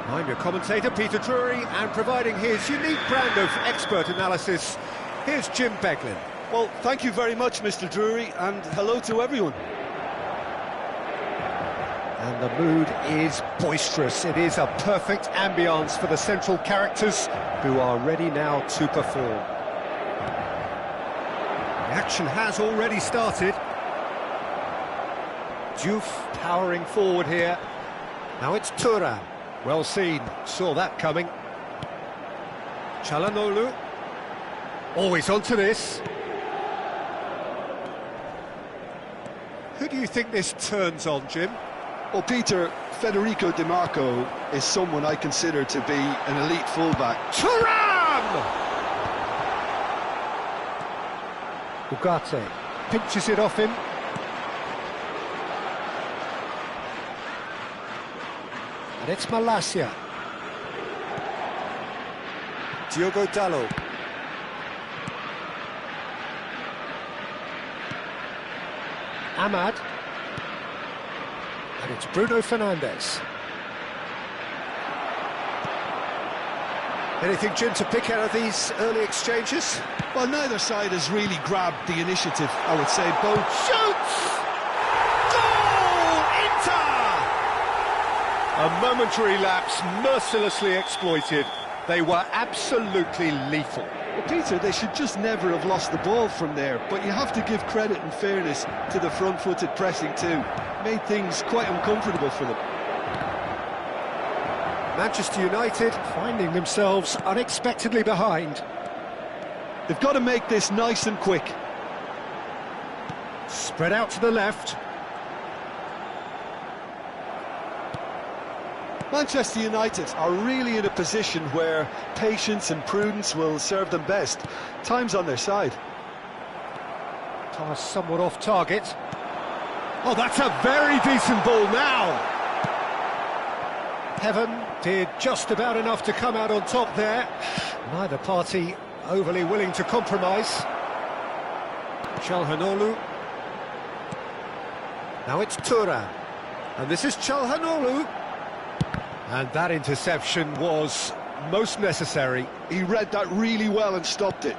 I'm your commentator, Peter Drury, and providing his unique brand of expert analysis, here's Jim Beglin. Well, thank you very much, Mr. Drury, and hello to everyone. And the mood is boisterous. It is a perfect ambience for the central characters who are ready now to perform. The action has already started. Diouf powering forward here. Now it's Thuram. Well seen, saw that coming. Çalhanoğlu. Always onto this. Who do you think this turns on, Jim? Well, Peter, Federico Di Marco is someone I consider to be an elite fullback. Thuram! Ugarte pinches it off him. And it's Malacia. Diogo Dalot. Ahmad. And it's Bruno Fernandes. Anything, Jim, to pick out of these early exchanges? Well, neither side has really grabbed the initiative, I would say. Both Shoots! Goal! Inter! A momentary lapse, mercilessly exploited. They were absolutely lethal. Well, Peter, they should just never have lost the ball from there, but you have to give credit and fairness to the front-footed pressing too. Made things quite uncomfortable for them. Manchester United finding themselves unexpectedly behind. They've got to make this nice and quick. Spread out to the left. Manchester United are really in a position where patience and prudence will serve them best. Time's on their side. Pass somewhat off target. Oh, that's a very decent ball now. Heaven did just about enough to come out on top there. Neither party overly willing to compromise. Çalhanoğlu. Now it's Thuram. And this is Çalhanoğlu. And that interception was most necessary. He read that really well and stopped it.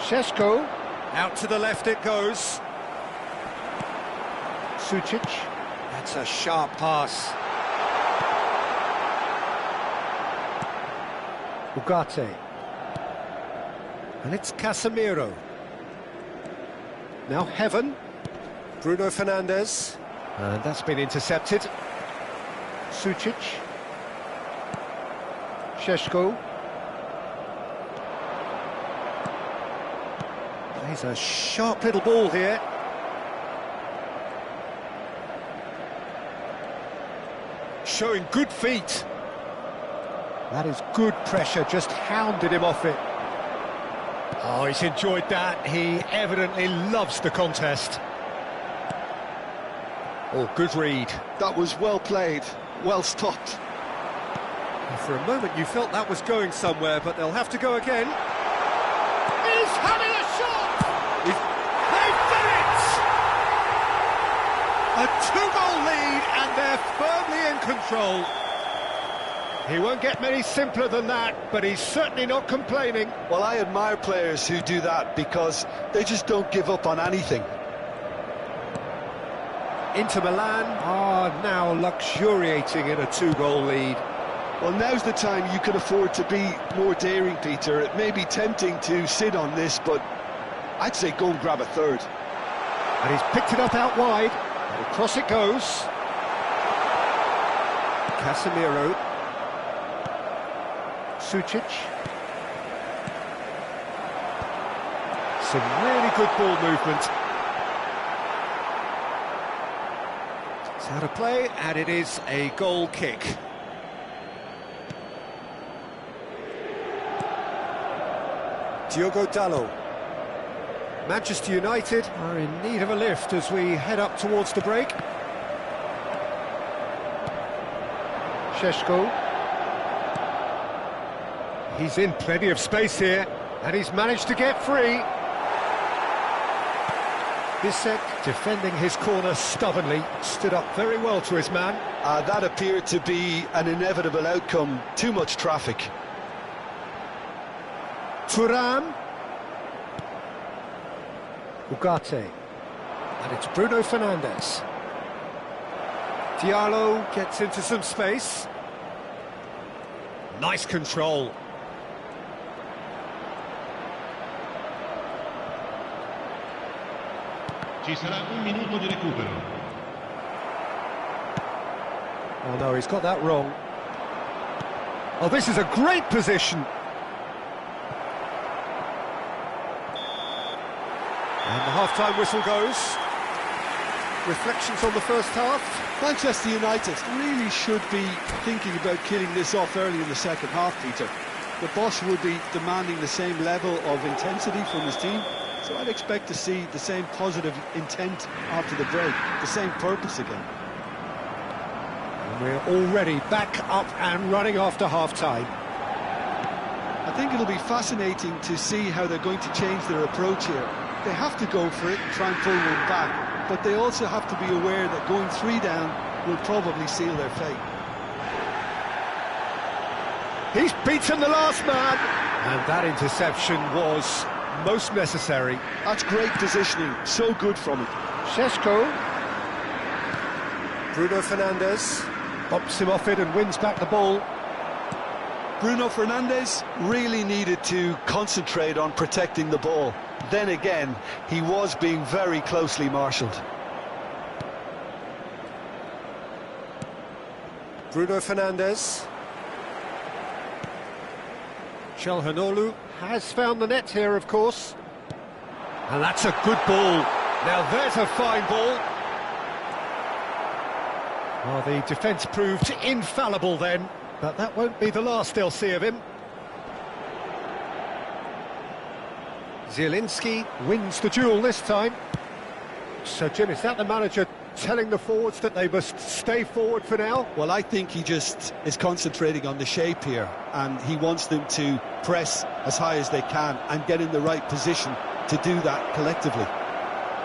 Šeško. Out to the left it goes. Sučić. That's a sharp pass. Ugarte. And it's Casemiro. Now Heaven. Bruno Fernandes. And that's been intercepted. Sučić. Šeško. Plays a sharp little ball here. Showing good feet. That is good pressure, just hounded him off it. Oh, he's enjoyed that. He evidently loves the contest. Oh, good read. That was well played, well stopped. For a moment you felt that was going somewhere, but they'll have to go again. He's having a shot! They've done it! A two-goal lead and they're firmly in control. He won't get many simpler than that, but he's certainly not complaining. Well, I admire players who do that because they just don't give up on anything. Inter Milan are now luxuriating in a two-goal lead. Well, now's the time you can afford to be more daring, Peter. It may be tempting to sit on this, but I'd say go and grab a third. And he's picked it up out wide, and across it goes. Casemiro. Sučić. Some really good ball movement. It's out of play, and it is a goal kick. Diogo Dalot. Manchester United are in need of a lift as we head up towards the break. Šeško. He's in plenty of space here, and he's managed to get free. Bissek defending his corner stubbornly, stood up very well to his man. That appeared to be an inevitable outcome, too much traffic. Thuram. Ugarte. And it's Bruno Fernandes. Diallo gets into some space. Nice control. Ci sarà un minuto di recupero. Oh no, he's got that wrong. Oh, this is a great position. And the half-time whistle goes. Reflections on the first half. Manchester United really should be thinking about killing this off early in the second half, Peter. The boss will be demanding the same level of intensity from his team, so I'd expect to see the same positive intent after the break, the same purpose again. And we're already back up and running after half-time. I think it'll be fascinating to see how they're going to change their approach here. They have to go for it and try and pull one back, but they also have to be aware that going 3 down will probably seal their fate. He's beaten the last man, and that interception was most necessary. That's great positioning, so good from him. Šeško. Bruno Fernandes bumps him off it and wins back the ball. Bruno Fernandes really needed to concentrate on protecting the ball. Then again, he was being very closely marshalled. Bruno Fernandes. Çalhanoğlu has found the net here, of course. And that's a good ball. Now there's a fine ball. Well, the defence proved infallible then, but that won't be the last they'll see of him. Zielinski wins the duel this time. So, Jim, is that the manager telling the forwards that they must stay forward for now? Well, I think he just is concentrating on the shape here, and he wants them to press as high as they can and get in the right position to do that collectively.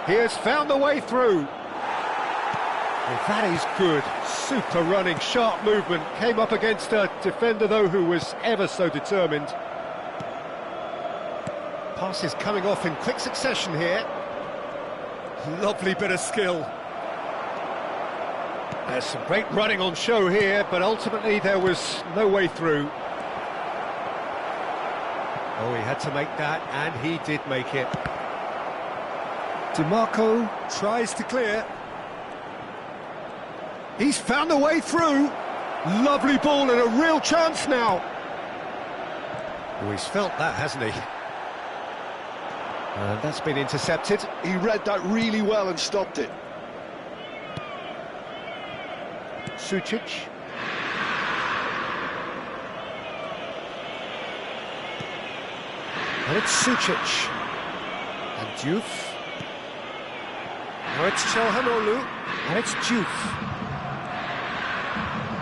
He has found the way through. Well, that is good. Super running, sharp movement. Came up against a defender, though, who was ever so determined. Passes coming off in quick succession here. Lovely bit of skill. There's some great running on show here, but ultimately there was no way through. Oh, he had to make that, and he did make it. DiMarco tries to clear. He's found a way through. Lovely ball and a real chance now. Oh, he's felt that, hasn't he? And that's been intercepted. He read that really well and stopped it. Sučić. And it's Sučić. And Diouf. Now it's Çalhanoğlu. And it's Diouf.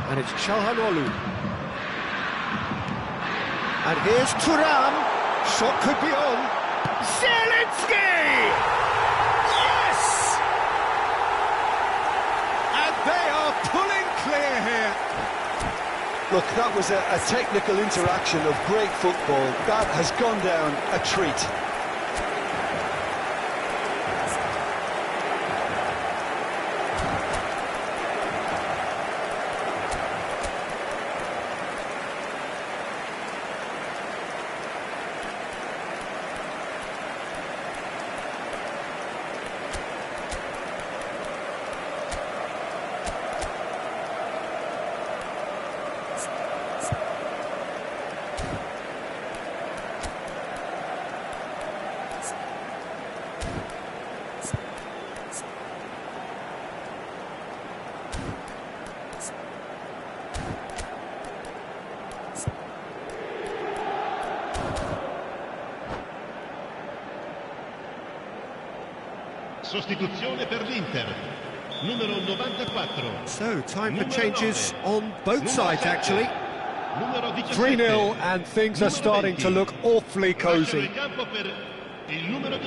And it's Çalhanoğlu. And here's Thuram. Shot could be on. Zielinski! Yes! And they are pulling clear here. Look, that was a technical interaction of great football. That has gone down a treat. Sostituzione per l'Inter, numero 94. So, time for changes on both sides, actually. 3-0 and things are starting to look awfully cosy.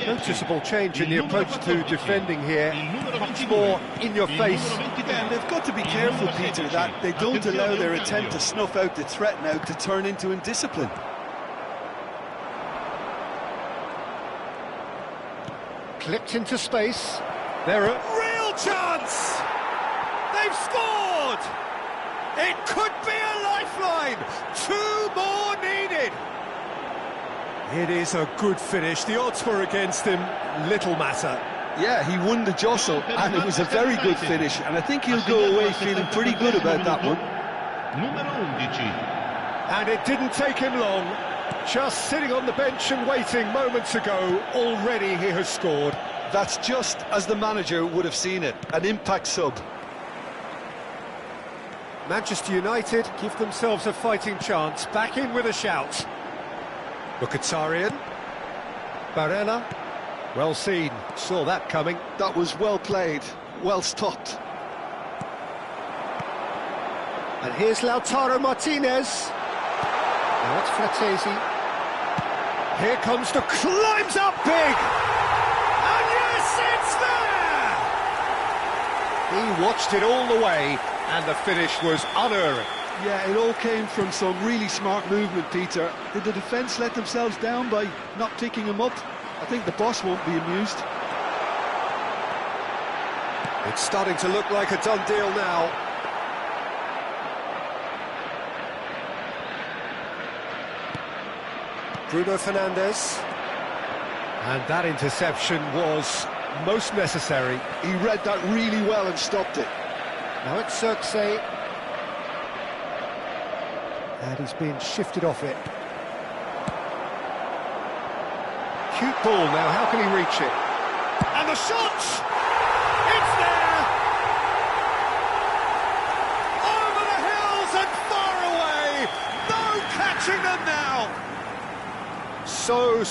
Noticeable change in the approach to defending here, much more in your face. Yeah, and they've got to be careful, Peter, that they don't allow their attempt to snuff out the threat now to turn into indiscipline. Clipped into space. There are real chance! They've scored! It could be a lifeline! 2 more needed! It is a good finish. The odds were against him. Little matter. Yeah, he won the jostle, and it was a very good finish, and I think he'll go away feeling pretty good about that one. And it didn't take him long. Just sitting on the bench and waiting moments ago, already he has scored. That's just as the manager would have seen it, an impact sub. Manchester United give themselves a fighting chance, back in with a shout. Mkhitaryan, Barella, well seen, saw that coming. That was well played, well stopped. And here's Lautaro Martinez. Now it's Fratesi. Here comes the climbs up big! And yes, it's there! He watched it all the way, and the finish was unerring. Yeah, it all came from some really smart movement, Peter. Did the defence let themselves down by not picking him up? I think the boss won't be amused. It's starting to look like a done deal now. Bruno Fernandes. And that interception was most necessary. He read that really well and stopped it. Now it's Xerxes. And he's being shifted off it. Cute ball now, how can he reach it? And the shot! It's there! Over the hills and far away! No catching them now! So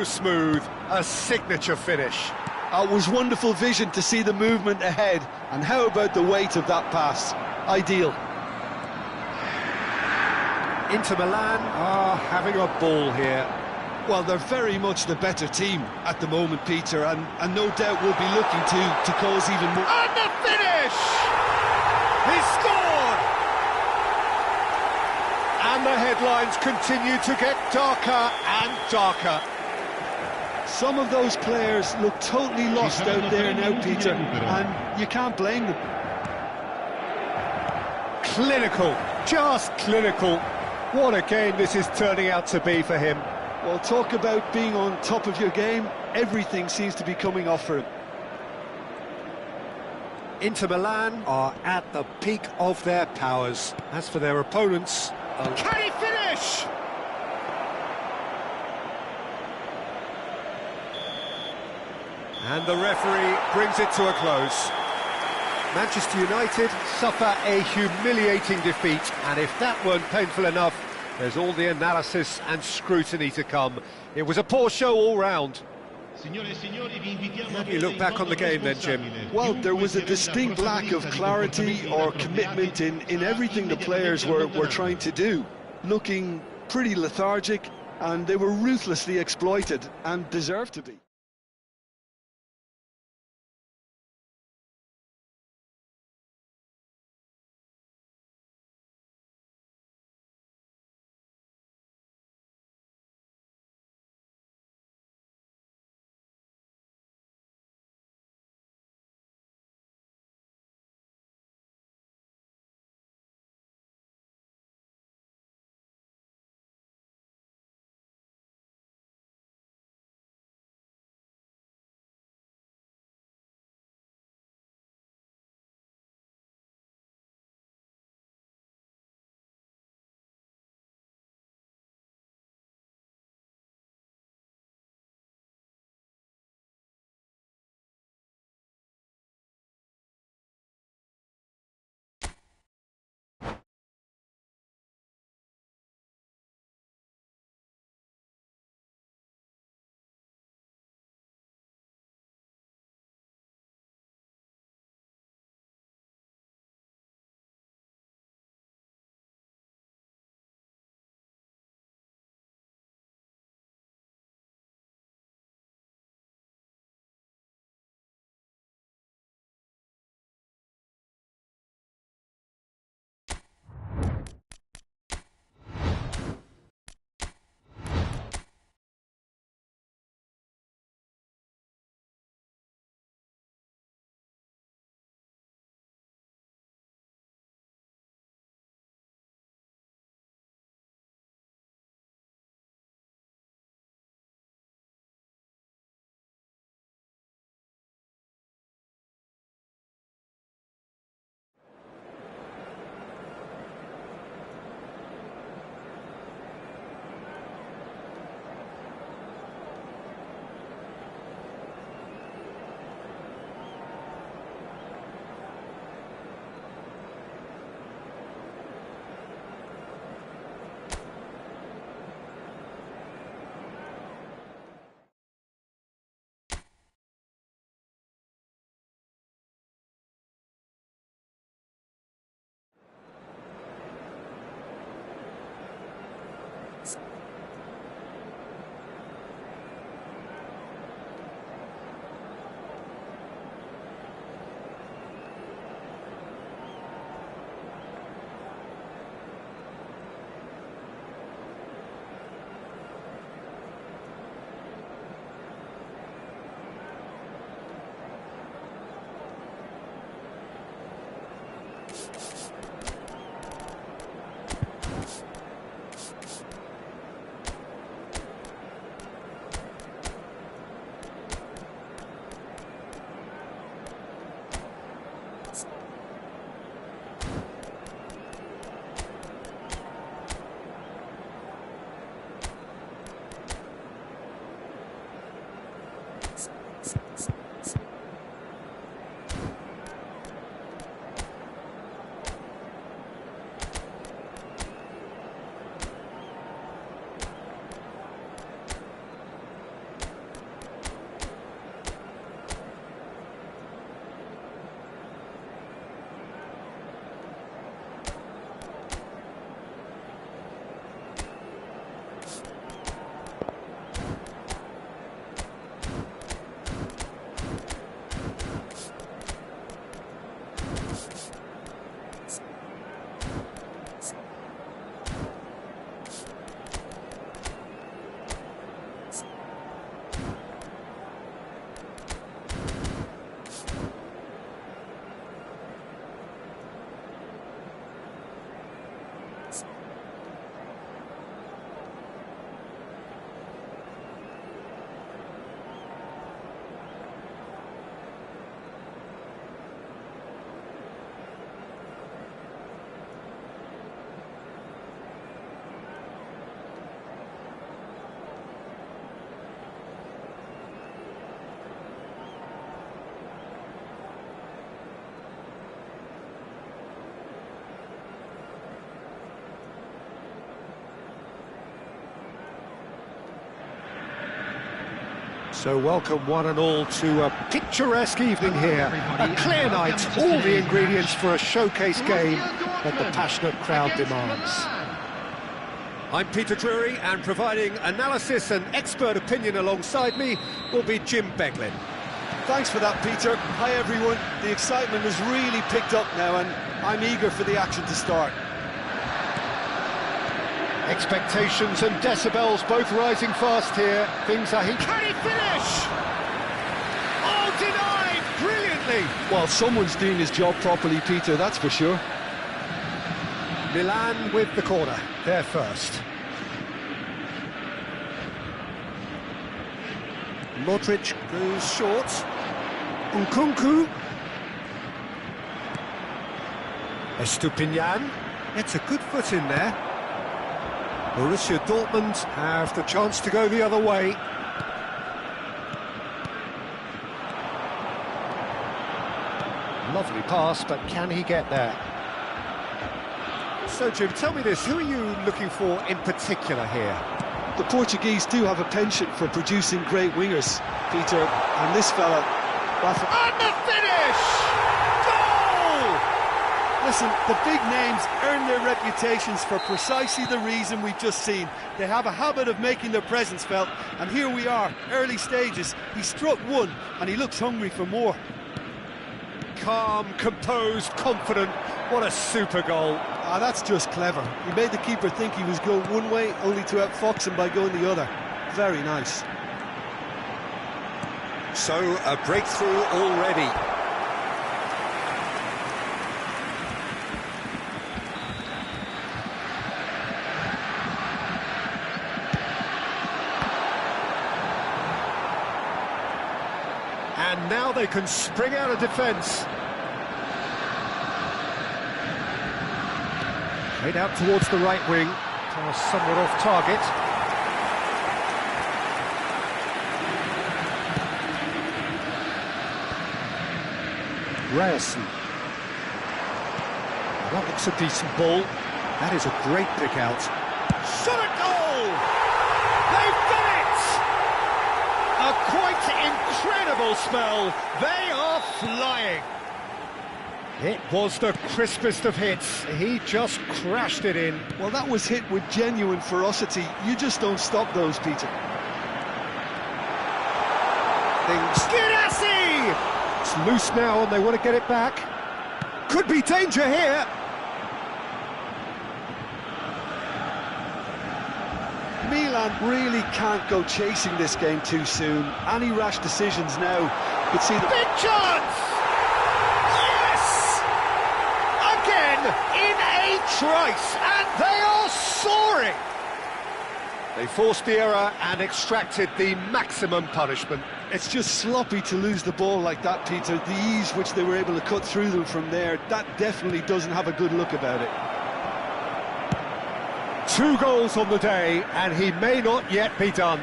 smooth, a signature finish. It was wonderful vision to see the movement ahead, and how about the weight of that pass? Ideal. Inter Milan are having a ball here. Well, they're very much the better team at the moment, Peter, and no doubt will be looking to cause even more. And the finish! He scored! And the headlines continue to get darker and darker. Some of those players look totally lost out there now, Peter, and you can't blame them. Clinical, just clinical. What a game this is turning out to be for him. Well, talk about being on top of your game. Everything seems to be coming off for him. Inter Milan are at the peak of their powers. As for their opponents... Can he finish? And the referee brings it to a close. Manchester United suffer a humiliating defeat, and if that weren't painful enough, there's all the analysis and scrutiny to come. It was a poor show all round. How do you look back on the game then, Jim? Well, there was a distinct lack of clarity or commitment in everything the players were trying to do. Looking pretty lethargic, and they were ruthlessly exploited, and deserved to be. So welcome one and all to a picturesque evening here. A clear night, all the ingredients for a showcase game that the passionate crowd demands. I'm Peter Drury, and providing analysis and expert opinion alongside me will be Jim Beglin. Thanks for that, Peter. Hi, everyone. The excitement has really picked up now, and I'm eager for the action to start. Expectations and decibels both rising fast here. Things are... Can he finish? Oh, denied! Brilliantly! Well, someone's doing his job properly, Peter, that's for sure. Milan with the corner. They're first. Modric goes short. Nkunku. Estupinian. It's a good foot in there. Borussia Dortmund have the chance to go the other way. Lovely pass, but can he get there? So, Jim, tell me this, who are you looking for in particular here? The Portuguese do have a penchant for producing great wingers, Peter, and this fella... And the finish! Goal! Listen, the big names earn their reputations for precisely the reason we've just seen. They have a habit of making their presence felt, and here we are, early stages. He struck one, and he looks hungry for more. Calm, composed, confident. What a super goal. Ah, that's just clever. He made the keeper think he was going one way, only to outfox him by going the other. Very nice. So, a breakthrough already. And now they can spring out of defence. Played out towards the right wing. Pass somewhat off target. Ryerson. That looks a decent ball. That is a great pick out. Shot at goal! They've done it! A quite incredible spell. They are flying. It was the crispest of hits. He just crashed it in. Well, that was hit with genuine ferocity. You just don't stop those, Peter. Skidassi! It's loose now and they want to get it back. Could be danger here. Milan really can't go chasing this game too soon. Any rash decisions now could see the... Big chance! Yes! Again, in a trice, and they are soaring! They forced the error and extracted the maximum punishment. It's just sloppy to lose the ball like that, Peter. The ease which they were able to cut through them from there, that definitely doesn't have a good look about it. 2 goals on the day, and he may not yet be done.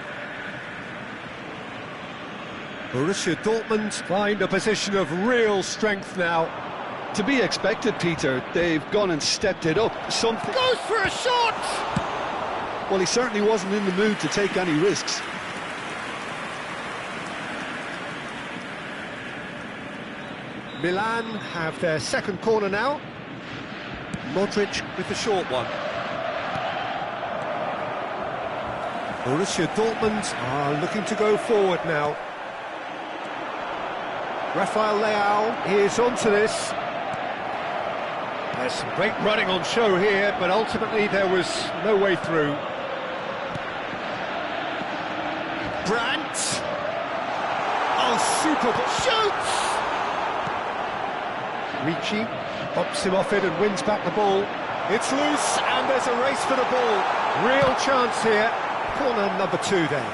Borussia Dortmund find a position of real strength now. To be expected, Peter. They've gone and stepped it up. Something goes for a shot! Well, he certainly wasn't in the mood to take any risks. Milan have their second corner now. Modric with the short one. Borussia Dortmund are looking to go forward now. Rafael Leao is onto this. There's some great running on show here, but ultimately there was no way through. Brandt! Oh, super! Shoots! Ricci bumps him off it and wins back the ball. It's loose and there's a race for the ball. Real chance here. Corner number 2 then.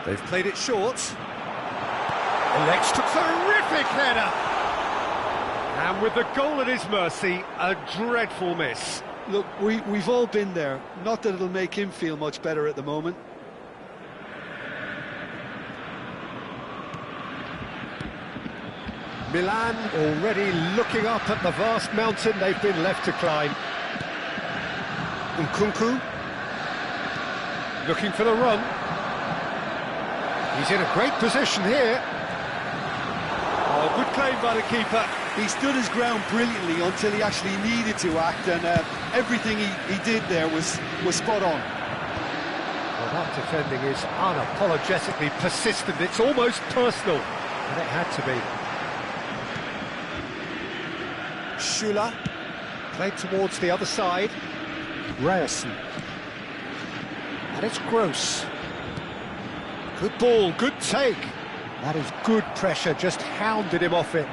They've played it short. Elects a terrific header. And with the goal at his mercy, a dreadful miss. Look, we've all been there. Not that it'll make him feel much better at the moment. Milan already looking up at the vast mountain they've been left to climb. Nkunku looking for the run. He's in a great position here. Oh, good claim by the keeper. He stood his ground brilliantly until he actually needed to act, and everything he did there was spot on. Well, that defending is unapologetically persistent. It's almost personal, and it had to be. Schüller played towards the other side. Ryerson. And it's Gross. Good ball, good take. That is good pressure, just hounded him off it.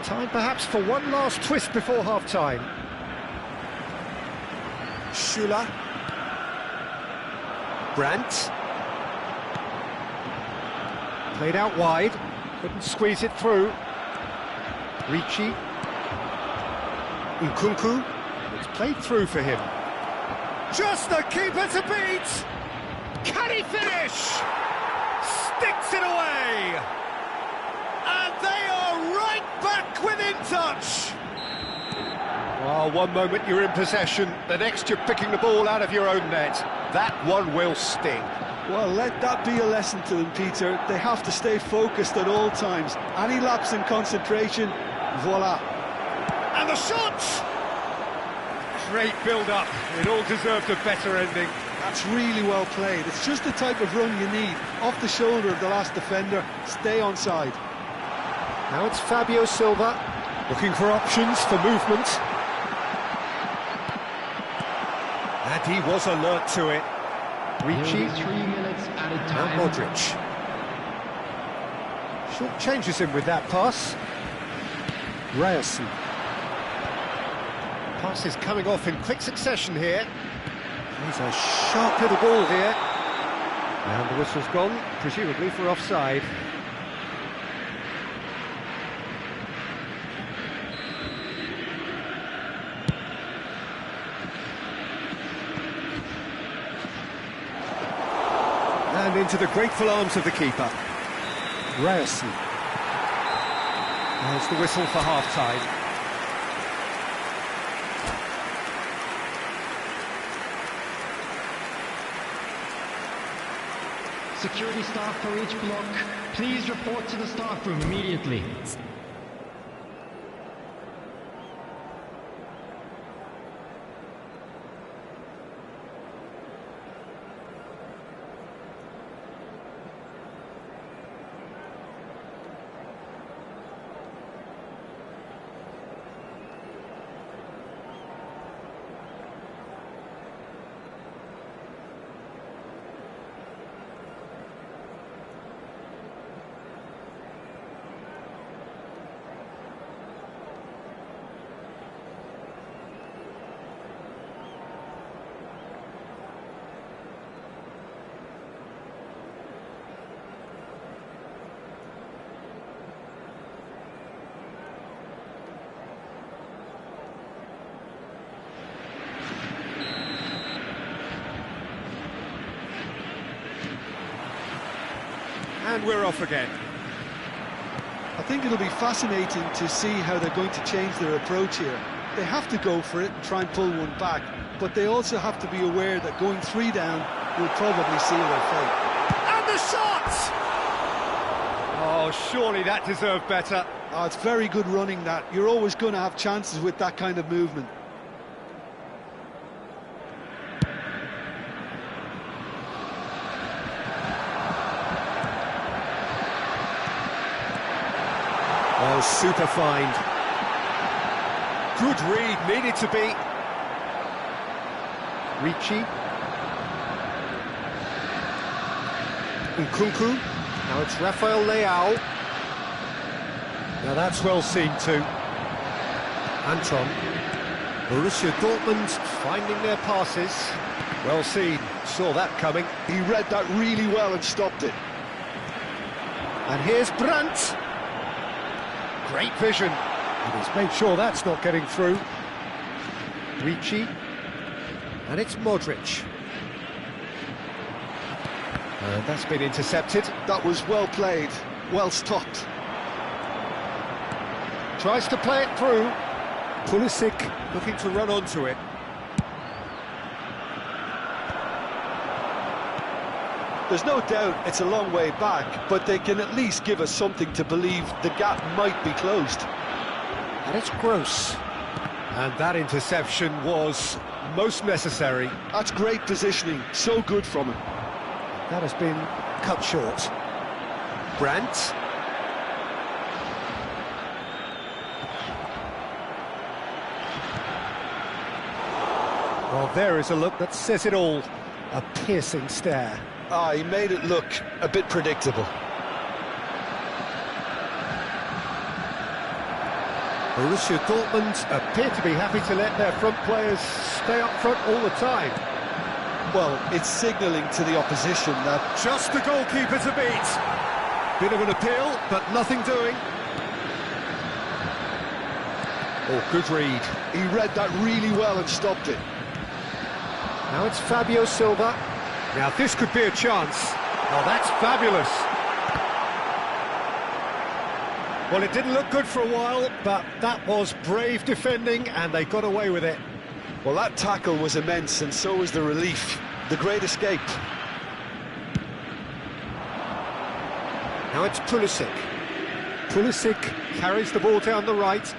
Time perhaps for one last twist before half-time. Schüller. Brandt. Played out wide. Couldn't squeeze it through. Ricci. Nkunku. It's played through for him. Just the keeper to beat! Can he finish? Sticks it away! And they are right back within touch! Well, one moment you're in possession, the next you're picking the ball out of your own net. That one will sting. Well, let that be a lesson to them, Peter. They have to stay focused at all times. Any lapse in concentration, voila. And the shot! Great build-up. It all deserved a better ending. That's really well played. It's just the type of run you need. Off the shoulder of the last defender, stay onside. Now it's Fabio Silva, looking for options for movement. And he was alert to it. Ricci, 3 minutes at a now time. Modric. Short changes him with that pass. Ryerson. Passes coming off in quick succession here. He's a sharp little ball here. And the whistle's gone, presumably for offside. And into the grateful arms of the keeper. Ryerson. There's the whistle for half-time. Security staff for each block, please report to the staff room immediately. And we're off again. I think it'll be fascinating to see how they're going to change their approach here. They have to go for it and try and pull one back, but they also have to be aware that going 3 down will probably seal their fate. And the shot! Oh, surely that deserved better. Oh, it's very good running that. You're always going to have chances with that kind of movement. Oh, super find. Good read, needed to be. Ricci. Nkunku. Now it's Rafael Leao. Now that's well seen too. Anton. Borussia Dortmund finding their passes. Well seen, saw that coming. He read that really well and stopped it. And here's Brandt. Great vision. And he's made sure that's not getting through. Ricci. And it's Modric. And that's been intercepted. That was well played, well stopped. Tries to play it through. Pulisic looking to run onto it. There's no doubt it's a long way back, but they can at least give us something to believe the gap might be closed. And it's Gross. And that interception was most necessary. That's great positioning, so good from him. That has been cut short. Brandt. Well, there is a look that says it all. A piercing stare. Ah, he made it look a bit predictable. Borussia Dortmund appear to be happy to let their front players stay up front all the time. Well, it's signalling to the opposition that... Just the goalkeeper to beat. Bit of an appeal, but nothing doing. Oh, good read. He read that really well and stopped it. Now it's Fabio Silva. Now this could be a chance. Oh, that's fabulous. Well, it didn't look good for a while, but that was brave defending, and they got away with it. Well, that tackle was immense, and so was the relief. The great escape. Now it's Pulisic. Pulisic carries the ball down the right.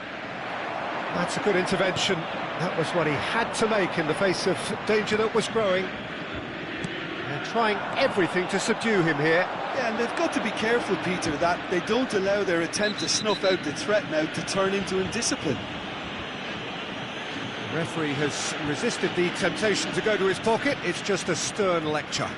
That's a good intervention. That was what he had to make in the face of danger that was growing. They're trying everything to subdue him here. Yeah, and they've got to be careful, Peter, that they don't allow their attempt to snuff out the threat now to turn into indiscipline. The referee has resisted the temptation to go to his pocket. It's just a stern lecture.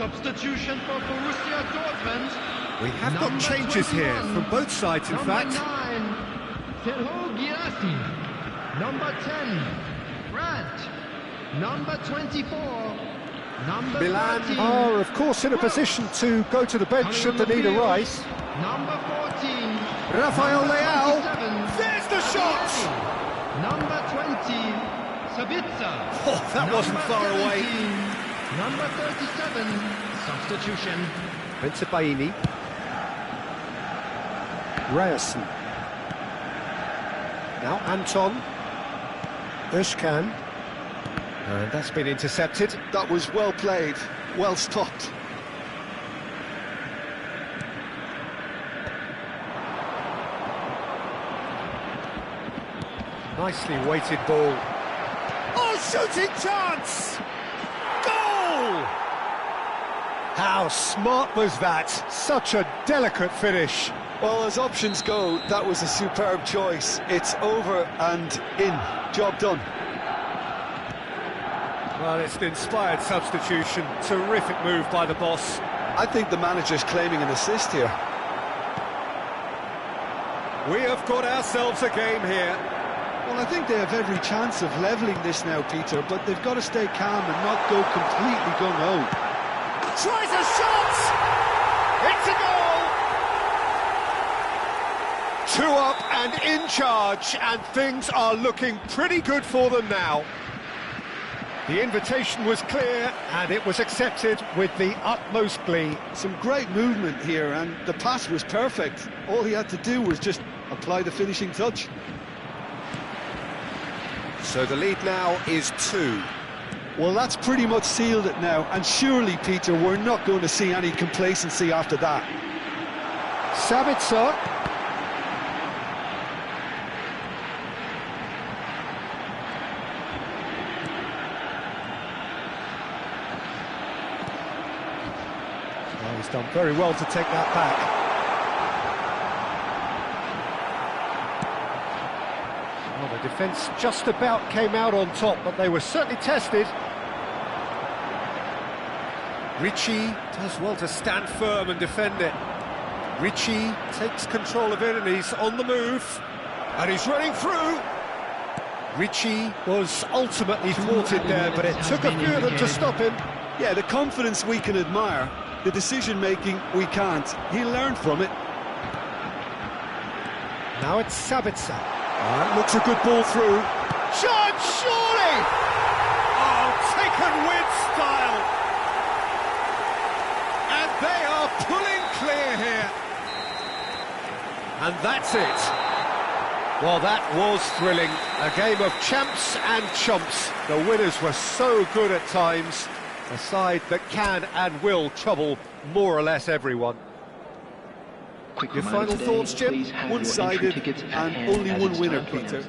Substitution for Borussia Dortmund. We have got changes 21. here from both sides, in Number fact. 9, Serhou Guirassy. Number 10, Brandt. Number 24, number Milan 13. are, of course, in a position to go to the bench should the need arise. Number 14, Rafael number Leao. 27, There's the shot! number 20, Sabitzer. Oh, that wasn't Number far away. 17, number 37, substitution. Benzebaini. Ryerson. Now Anton. Özcan. And that's been intercepted. That was well played, well stopped. Nicely weighted ball. Oh, shooting chance! Goal! How smart was that? Such a delicate finish. Well, as options go, that was a superb choice. It's over and in. Job done. Well, it's an inspired substitution. Terrific move by the boss. I think the manager's claiming an assist here. We have got ourselves a game here. Well, I think they have every chance of levelling this now, Peter, but they've got to stay calm and not go completely gung-ho. Tries a shot! It's a goal! 2 up and in charge, and things are looking pretty good for them now. The invitation was clear, and it was accepted with the utmost glee. Some great movement here, and the pass was perfect. All he had to do was just apply the finishing touch. So the lead now is 2. Well, that's pretty much sealed it now, and surely, Peter, we're not going to see any complacency after that. Sabitzer. Oh, he's done very well to take that back. Well, the defence just about came out on top, but they were certainly tested. Ricci does well to stand firm and defend it. Ricci takes control of it and he's on the move. And he's running through. Ricci was ultimately thwarted there, but it took a few of them to stop him. Yeah, the confidence we can admire, the decision-making we can't. He learned from it. Now it's Sabitzer. That looks a good ball through. Shot, surely! Oh, taken with style. And they are pulling clear here. And that's it. Well, that was thrilling. A game of champs and chumps. The winners were so good at times. A side that can and will trouble more or less everyone. Your final thoughts, Jim? One-sided and only one winner, Peter.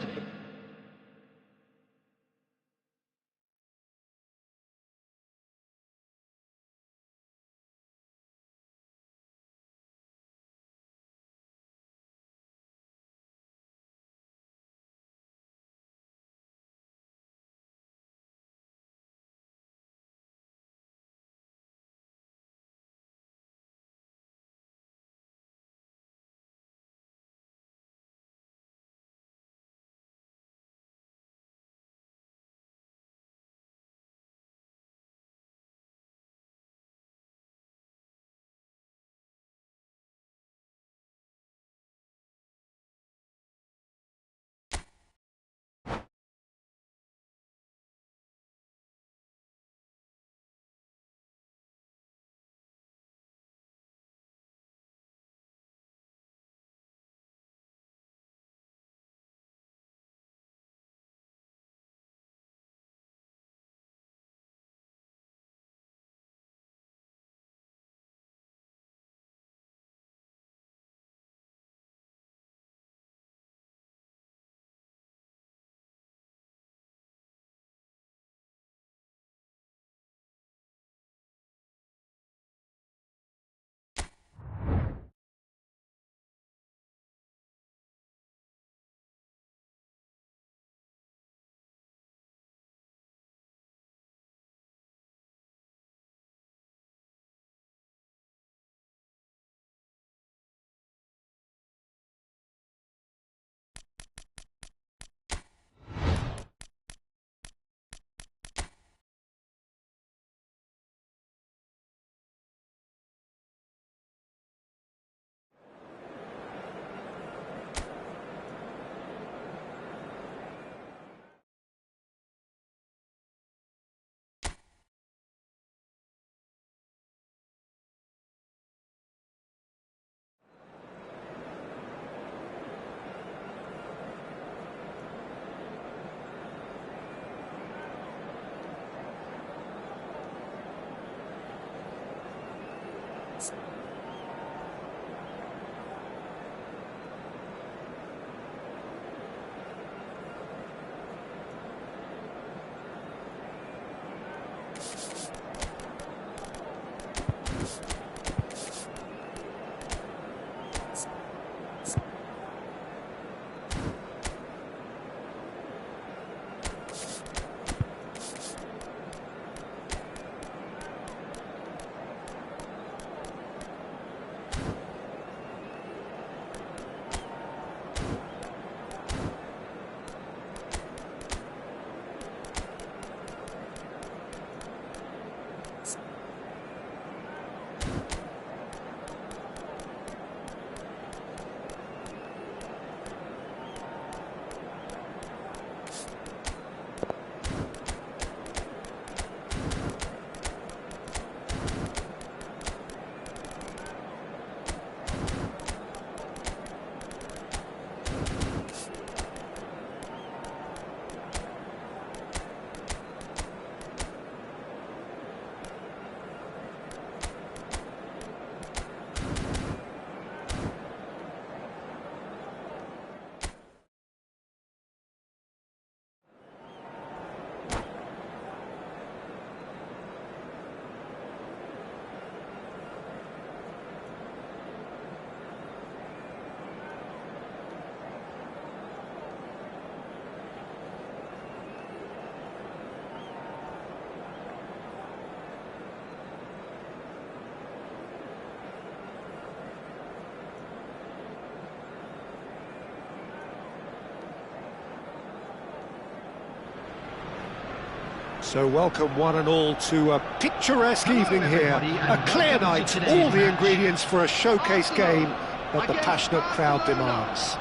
So welcome one and all to a picturesque evening here. A clear night, all the ingredients for a showcase game that the passionate crowd demands.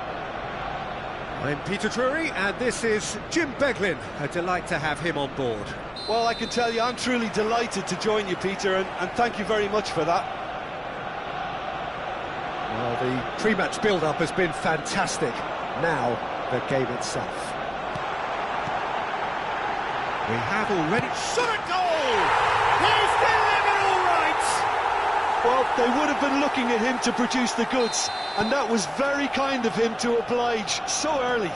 I'm Peter Drury and this is Jim Beglin. A delight to have him on board. Well, I can tell you I'm truly delighted to join you, Peter, and thank you very much for that. Well, the pre-match build-up has been fantastic. Now, the game itself. We have already shot a goal! He's delivered all right! Well, they would have been looking at him to produce the goods, and that was very kind of him to oblige so early.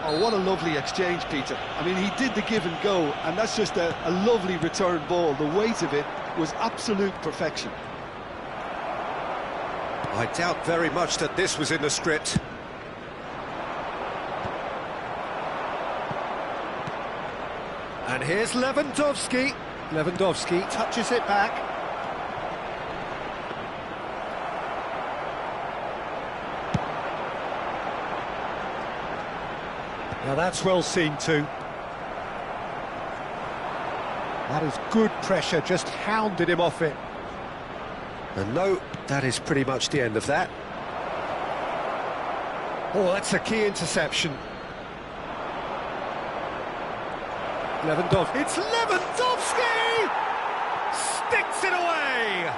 Oh, what a lovely exchange, Peter. I mean, he did the give and go, and that's just a lovely return ball. The weight of it was absolute perfection. I doubt very much that this was in the script. And here's Lewandowski. Lewandowski touches it back. Now that's well seen too. That is good pressure, just hounded him off it. And no, that is pretty much the end of that. Oh, that's a key interception. Lewandowski. It's Lewandowski! Sticks it away!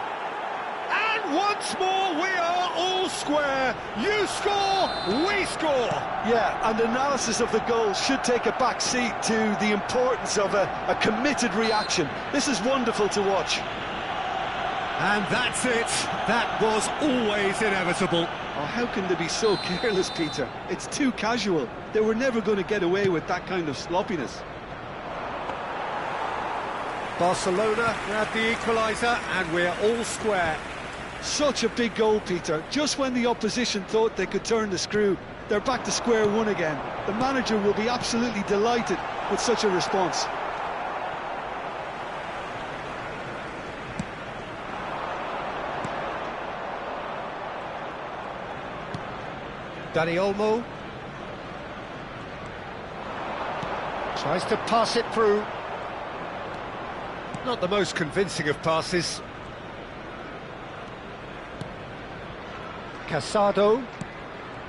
And once more we are all square. You score, we score! Yeah, and analysis of the goal should take a back seat to the importance of a committed reaction. This is wonderful to watch. And that's it. That was always inevitable. Oh, how can they be so careless, Peter? It's too casual. They were never going to get away with that kind of sloppiness. Barcelona grab the equaliser and we're all square. Such a big goal, Peter. Just when the opposition thought they could turn the screw, they're back to square one again. The manager will be absolutely delighted with such a response. Dani Olmo tries to pass it through. Not the most convincing of passes. Casado,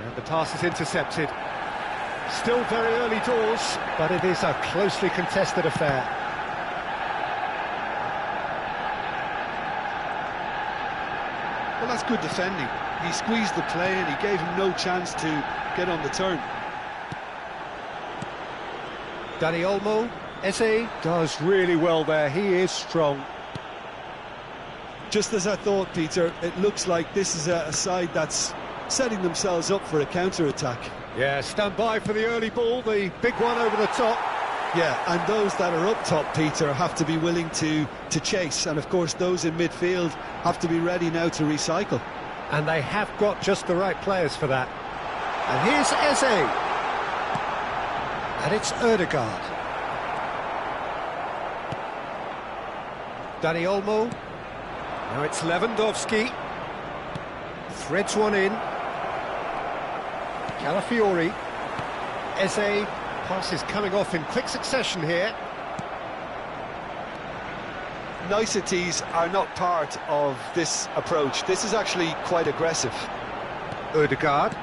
and the pass is intercepted. Still very early doors, but it is a closely contested affair. Well, that's good defending. He squeezed the play and he gave him no chance to get on the turn. Dani Olmo, Eze does really well there, he is strong. Just as I thought, Peter, it looks like this is a side that's setting themselves up for a counter-attack. Yeah, stand by for the early ball, the big one over the top. Yeah, and those that are up top, Peter, have to be willing to chase, and of course those in midfield have to be ready now to recycle. And they have got just the right players for that. And here's Eze. And it's Ødegaard. Dani Olmo. Now it's Lewandowski. Threads one in. Calafiori. Eze. Passes coming off in quick succession here. Niceties are not part of this approach. This is actually quite aggressive. Ødegaard.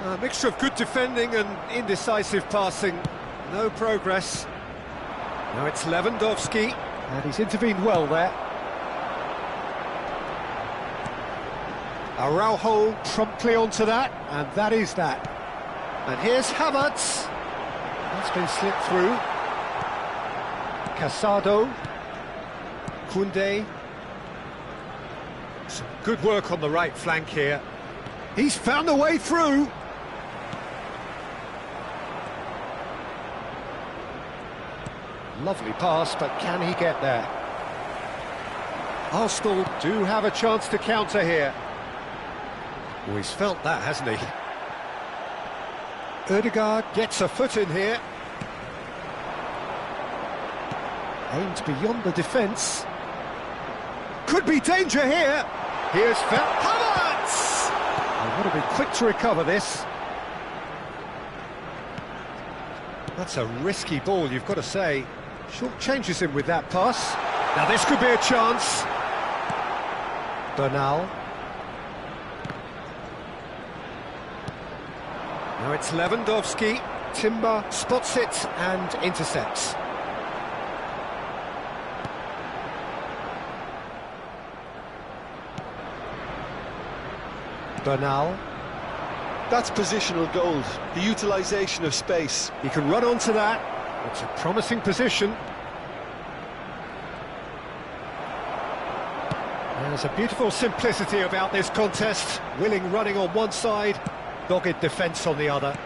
A mixture of good defending and indecisive passing. No progress. Now it's Lewandowski, and he's intervened well there. Araujo promptly onto that, and that is that. And here's Havertz. That's been slipped through. Casado. Koundé. Some good work on the right flank here. He's found a way through. Lovely pass, but can he get there? Arsenal do have a chance to counter here. Oh, he's felt that, hasn't he? Ødegaard gets a foot in here. Aimed beyond the defence. Could be danger here. Here's Havertz! I want to be quick to recover this. That's a risky ball, you've got to say. Short changes him with that pass. Now this could be a chance. Bernal. Now it's Lewandowski. Timber spots it and intercepts. Bernal. That's positional gold, the utilisation of space. He can run onto that. It's a promising position. There's a beautiful simplicity about this contest. Willing running on one side, dogged defence on the other.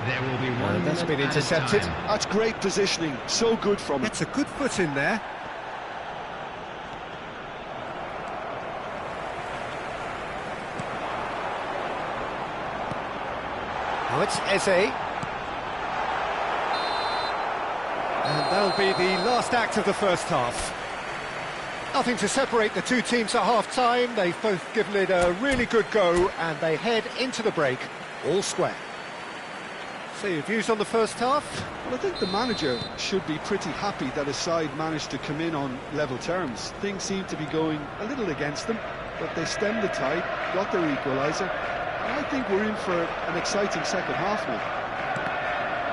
There will be one. That's been intercepted. That's great positioning, so good from it. That's a good foot in there. Now it's Eze. And that'll be the last act of the first half. Nothing to separate the two teams at half-time. They've both given it a really good go, and they head into the break all square. So your views on the first half? Well, I think the manager should be pretty happy that his side managed to come in on level terms. Things seem to be going a little against them, but they stemmed the tide, got their equaliser, and I think we're in for an exciting second half now.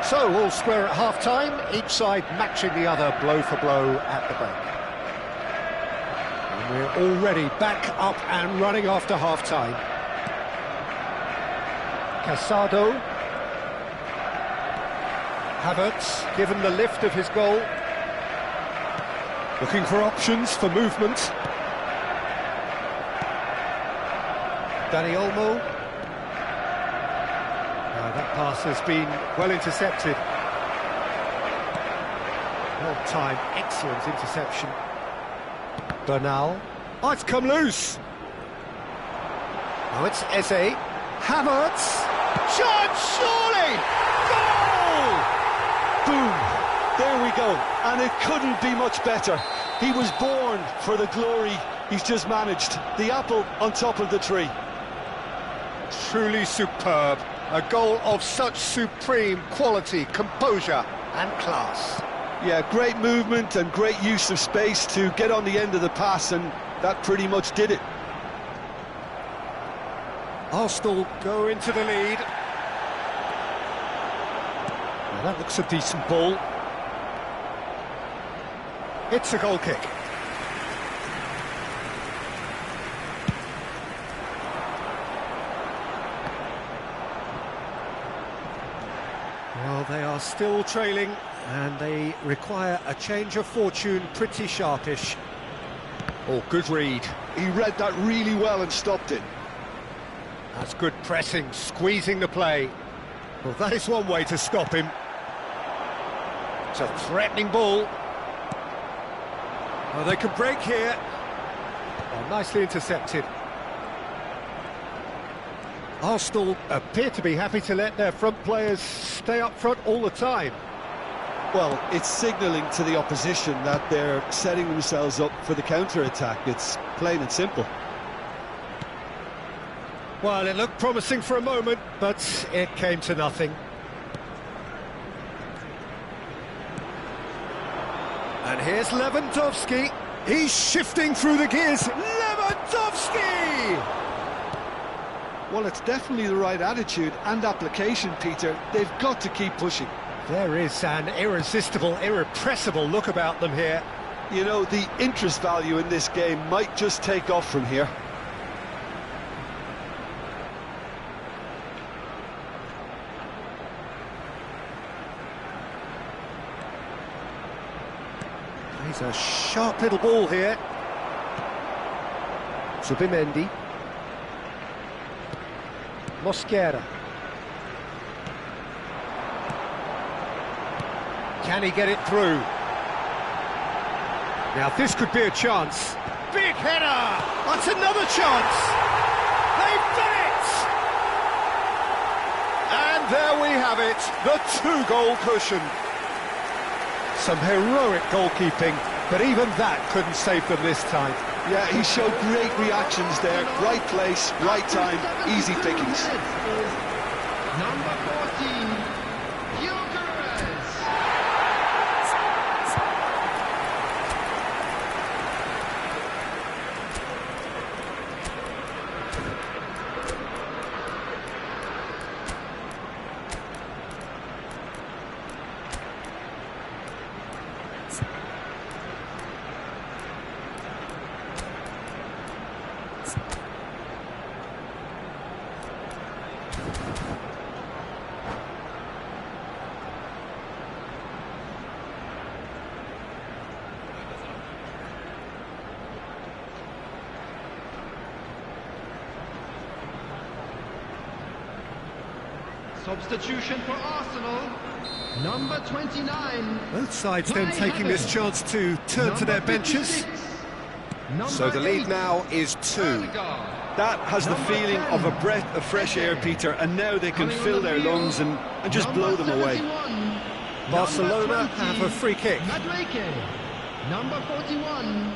So, all square at half-time, each side matching the other blow for blow at the break. And we're already back up and running after half-time. Casado. Havertz, given the lift of his goal. Looking for options for movement. Dani Olmo. That pass has been well intercepted. Well timed, excellent interception. Bernal. Oh, it's come loose. Now it's Eze. Havertz. Shot, surely! Goal! Boom! There we go, and it couldn't be much better. He was born for the glory he's just managed. The apple on top of the tree. Truly superb. A goal of such supreme quality, composure and class. Yeah, great movement and great use of space to get on the end of the pass, and that pretty much did it. Arsenal go into the lead. Now that looks a decent ball. It's a goal kick. Well, they are still trailing, and they require a change of fortune, pretty sharpish. Oh, good read. He read that really well and stopped it. That's good pressing, squeezing the play. Well, that is one way to stop him. It's a threatening ball. Oh, they can break here. Oh, nicely intercepted. Arsenal appear to be happy to let their front players stay up front all the time. Well, it's signalling to the opposition that they're setting themselves up for the counter-attack. It's plain and simple. Well, it looked promising for a moment, but it came to nothing. And here's Lewandowski. He's shifting through the gears. Lewandowski! Well, it's definitely the right attitude and application, Peter. They've got to keep pushing. There is an irresistible, irrepressible look about them here. You know, the interest value in this game might just take off from here. He's a sharp little ball here. Zubimendi. Mosquera. Can he get it through? Now this could be a chance. Big header! That's another chance! They've done it! And there we have it, the two-goal cushion. Some heroic goalkeeping, but even that couldn't save them this time. Yeah, he showed great reactions there. Right place, right time, easy pickings. Number 14, Gyökeres. Substitution for Arsenal, number 29. Both sides then taking this chance to turn to their benches. So the lead now is 2. That has the feeling of a breath of fresh air, Peter, and now they can fill their lungs and just blow them away. Barcelona have a free kick. Number 41.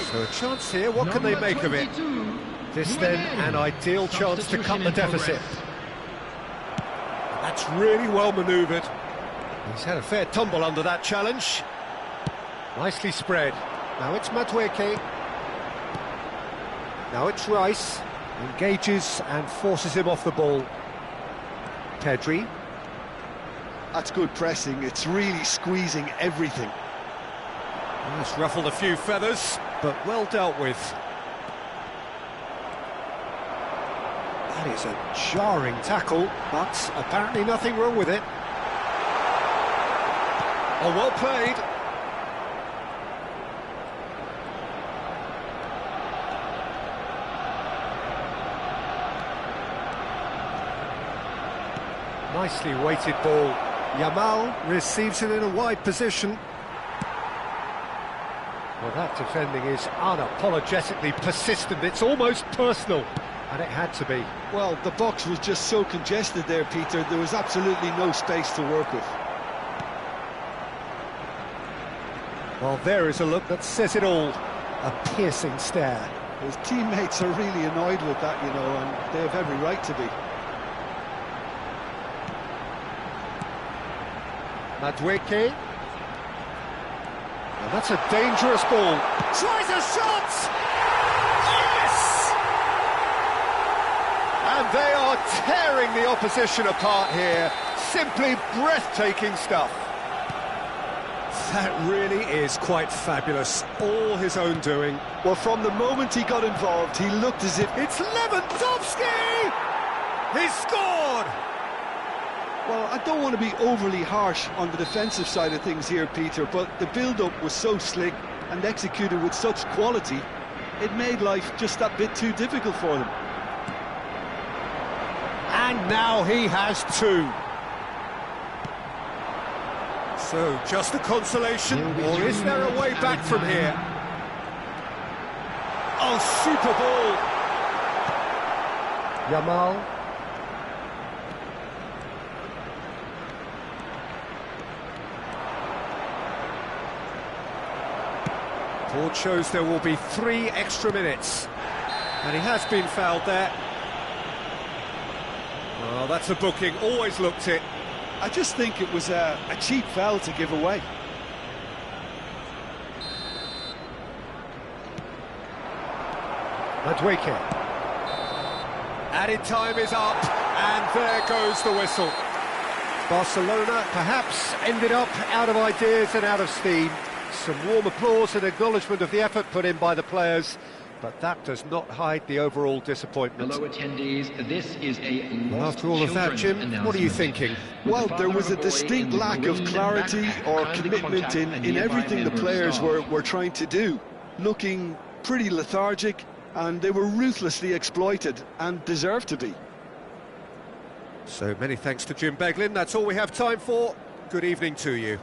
So a chance here, what can they make of it? This then an ideal chance to cut the deficit. That's really well manoeuvred. He's had a fair tumble under that challenge. Nicely spread. Now it's Madueke. Now it's Rice. Engages and forces him off the ball. Pedri. That's good pressing. It's really squeezing everything. It's ruffled a few feathers, but well dealt with. That is a jarring tackle, but apparently nothing wrong with it. Oh, well played. Nicely weighted ball. Yamal receives it in a wide position. Well, that defending is unapologetically persistent. It's almost personal. And it had to be. Well, the box was just so congested there, Peter. There was absolutely no space to work with. Well, there is a look that says it all. A piercing stare. His teammates are really annoyed with that, you know, and they have every right to be. Madueke. Well, that's a dangerous ball. Tries a shot! Yes! And they are tearing the opposition apart here. Simply breathtaking stuff. That really is quite fabulous. All his own doing. Well, from the moment he got involved, he looked as if... It's Lewandowski! He scored! Well, I don't want to be overly harsh on the defensive side of things here, Peter, but the build-up was so slick and executed with such quality, it made life just that bit too difficult for them. And now he has 2. So, just a consolation, or is there a way back from here? Oh, super ball! Yamal. Board shows there will be 3 extra minutes. And he has been fouled there. Well, that's a booking, always looked it. I just think it was a cheap foul to give away. Madueke. Added time is up, and there goes the whistle. Barcelona perhaps ended up out of ideas and out of steam. Some warm applause and acknowledgement of the effort put in by the players, but that does not hide the overall disappointment. Hello attendees, this is a After all of that, Jim, what are you thinking? Well, there was a distinct lack of clarity or commitment in everything the players were trying to do. Looking pretty lethargic, and they were ruthlessly exploited, and deserved to be. So many thanks to Jim Beglin. That's all we have time for. Good evening to you.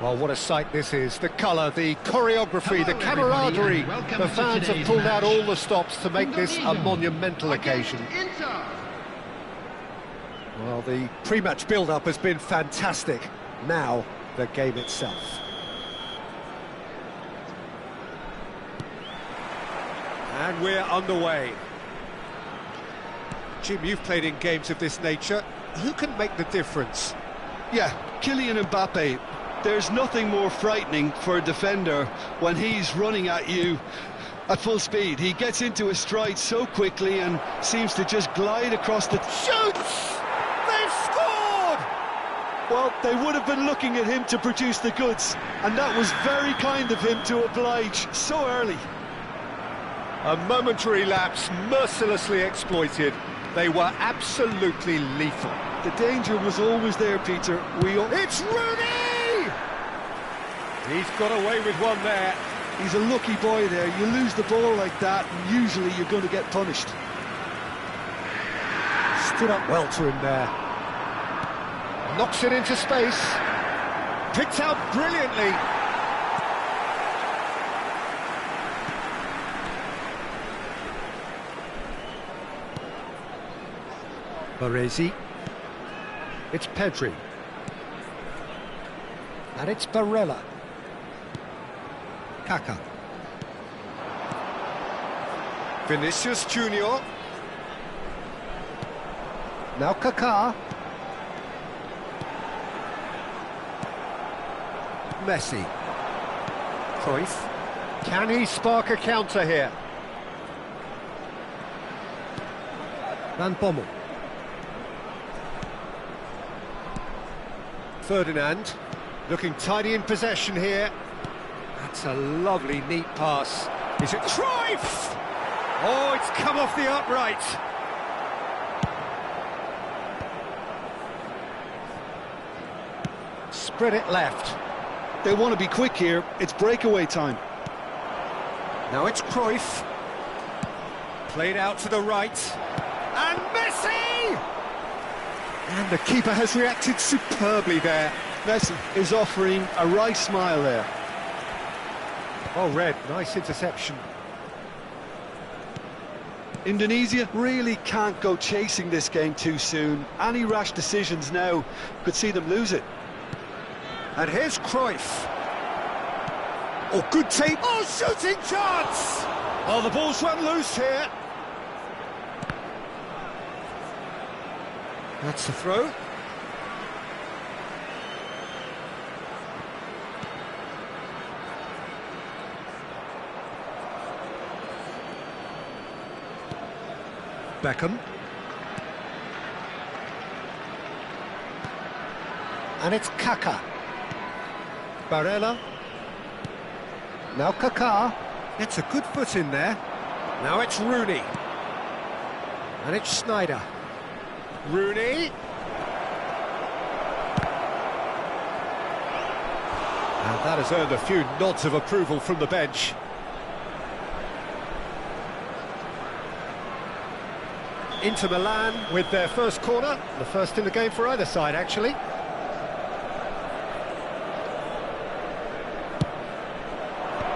Well, what a sight this is. The colour, the choreography, the camaraderie. The fans have pulled out all the stops to make this a monumental occasion. Well, the pre-match build-up has been fantastic. Now, the game itself. And we're underway. Jim, you've played in games of this nature. Who can make the difference? Yeah, Kylian Mbappe. There's nothing more frightening for a defender when he's running at you at full speed. He gets into a stride so quickly and seems to just glide across the... Shoots! They've scored! Well, they would have been looking at him to produce the goods, and that was very kind of him to oblige so early. A momentary lapse mercilessly exploited. They were absolutely lethal. The danger was always there, Peter. It's Rooney! He's got away with one there. He's a lucky boy there. You lose the ball like that, and usually you're going to get punished. Stood up well to him there. Knocks it into space. Picked out brilliantly. Baresi. It's Pedri. And it's Barella. Kaká. Vinicius Junior. Now Kaká. Messi. Cruyff. Can he spark a counter here? Van Bommel. Ferdinand, looking tidy in possession here. That's a lovely, neat pass. Is it Cruyff? Oh, it's come off the upright. Spread it left. They want to be quick here. It's breakaway time. Now it's Cruyff. Played out to the right. And Messi! And the keeper has reacted superbly there. Messi is offering a wry smile there. Oh, Red, nice interception. Indonesia really can't go chasing this game too soon. Any rash decisions now could see them lose it. And here's Cruyff. Oh, good tape. Oh, shooting chance! Oh, the ball's run loose here. That's the throw. Beckham. And it's Kaká. Barella. Now Kaká. It's a good foot in there. Now it's Rooney. And it's Snyder. Rooney. And that has earned a few nods of approval from the bench. Inter Milan with their first corner, the first in the game for either side, actually.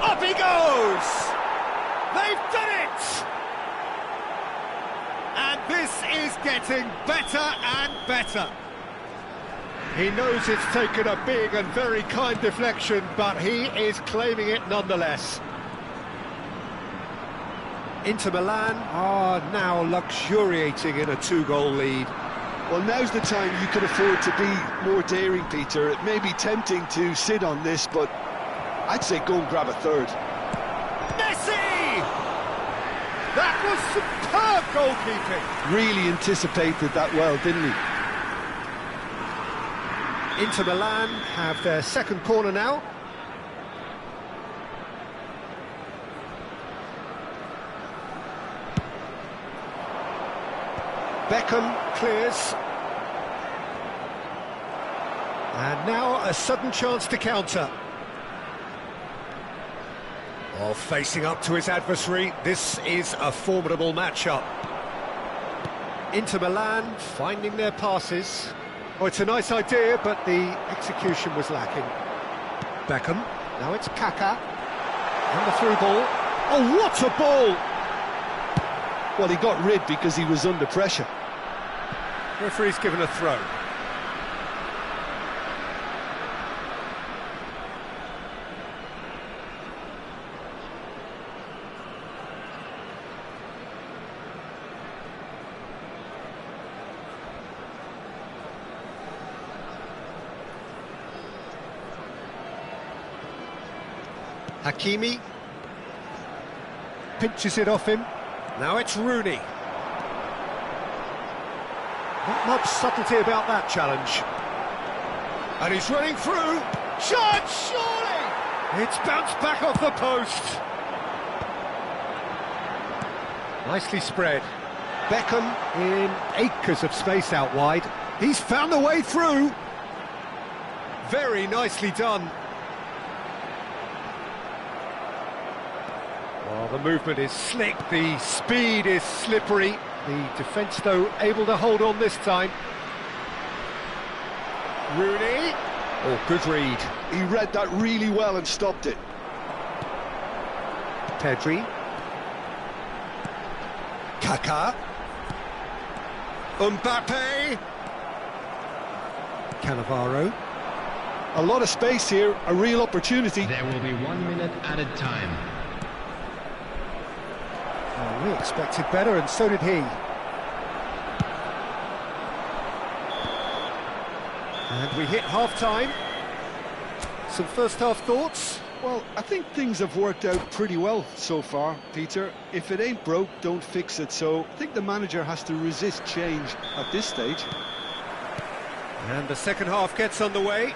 Up he goes! They've done it! And this is getting better and better. He knows it's taken a big and very kind deflection, but he is claiming it nonetheless. Inter Milan are now luxuriating in a two-goal lead. Well, now's the time you can afford to be more daring, Peter. It may be tempting to sit on this, but I'd say go and grab a third. Messi! That was superb goalkeeping. Really anticipated that well, didn't he? Inter Milan have their second corner now. Beckham clears. And now a sudden chance to counter. Oh, facing up to his adversary, this is a formidable matchup. Inter Milan finding their passes. Oh, it's a nice idea, but the execution was lacking. Beckham. Now it's Kaka. And the through ball. Oh, what a ball! Well, he got rid because he was under pressure. Referee's given a throw. Hakimi pinches it off him. Now it's Rooney. Not much subtlety about that challenge. And he's running through. Shot, surely! It's bounced back off the post. Nicely spread. Beckham in acres of space out wide. He's found a way through. Very nicely done. Well, the movement is slick, the speed is slippery. The defence, though, able to hold on this time. Rooney. Oh, good read. He read that really well and stopped it. Pedri. Kaka. Mbappe. Cannavaro. A lot of space here, a real opportunity. There will be 1 minute added time. Oh, we expected better, and so did he. And we hit half-time. Some first-half thoughts? Well, I think things have worked out pretty well so far, Peter. If it ain't broke, don't fix it. So I think the manager has to resist change at this stage. And the second half gets underway.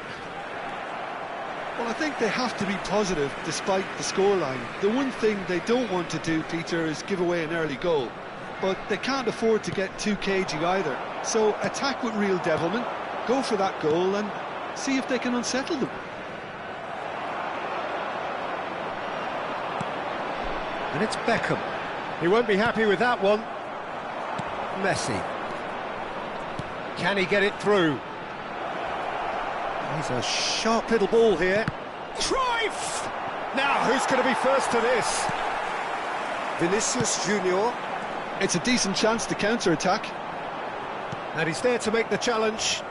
Well, I think they have to be positive despite the scoreline. The one thing they don't want to do, Peter, is give away an early goal. But they can't afford to get too cagey either. So attack with real devilment, go for that goal and see if they can unsettle them. And it's Beckham. He won't be happy with that one. Messi. Can he get it through? He's a sharp little ball here. Cruyff! Now, who's going to be first to this? Vinicius Junior. It's a decent chance to counter-attack. And he's there to make the challenge.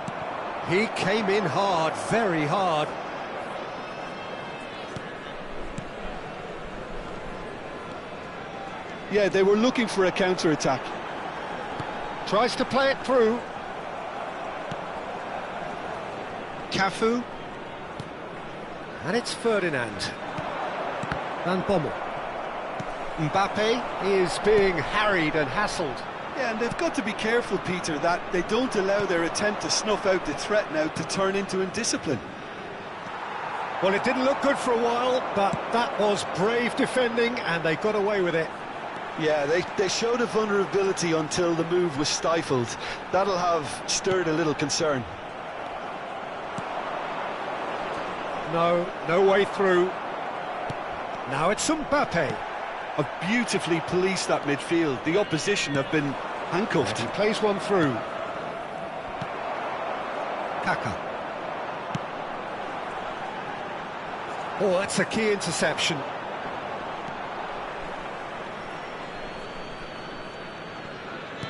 He came in hard, very hard. Yeah, they were looking for a counter-attack. Tries to play it through. Cafu. And it's Ferdinand. Van Bommel. Mbappe is being harried and hassled. Yeah, and they've got to be careful, Peter, that they don't allow their attempt to snuff out the threat now to turn into indiscipline. Well, it didn't look good for a while, but that was brave defending and they got away with it. Yeah, they showed a vulnerability until the move was stifled. That'll have stirred a little concern. No way through. Now it's Mbappe. Have beautifully policed that midfield. The opposition have been handcuffed. And he plays one through. Kaka. Oh, that's a key interception.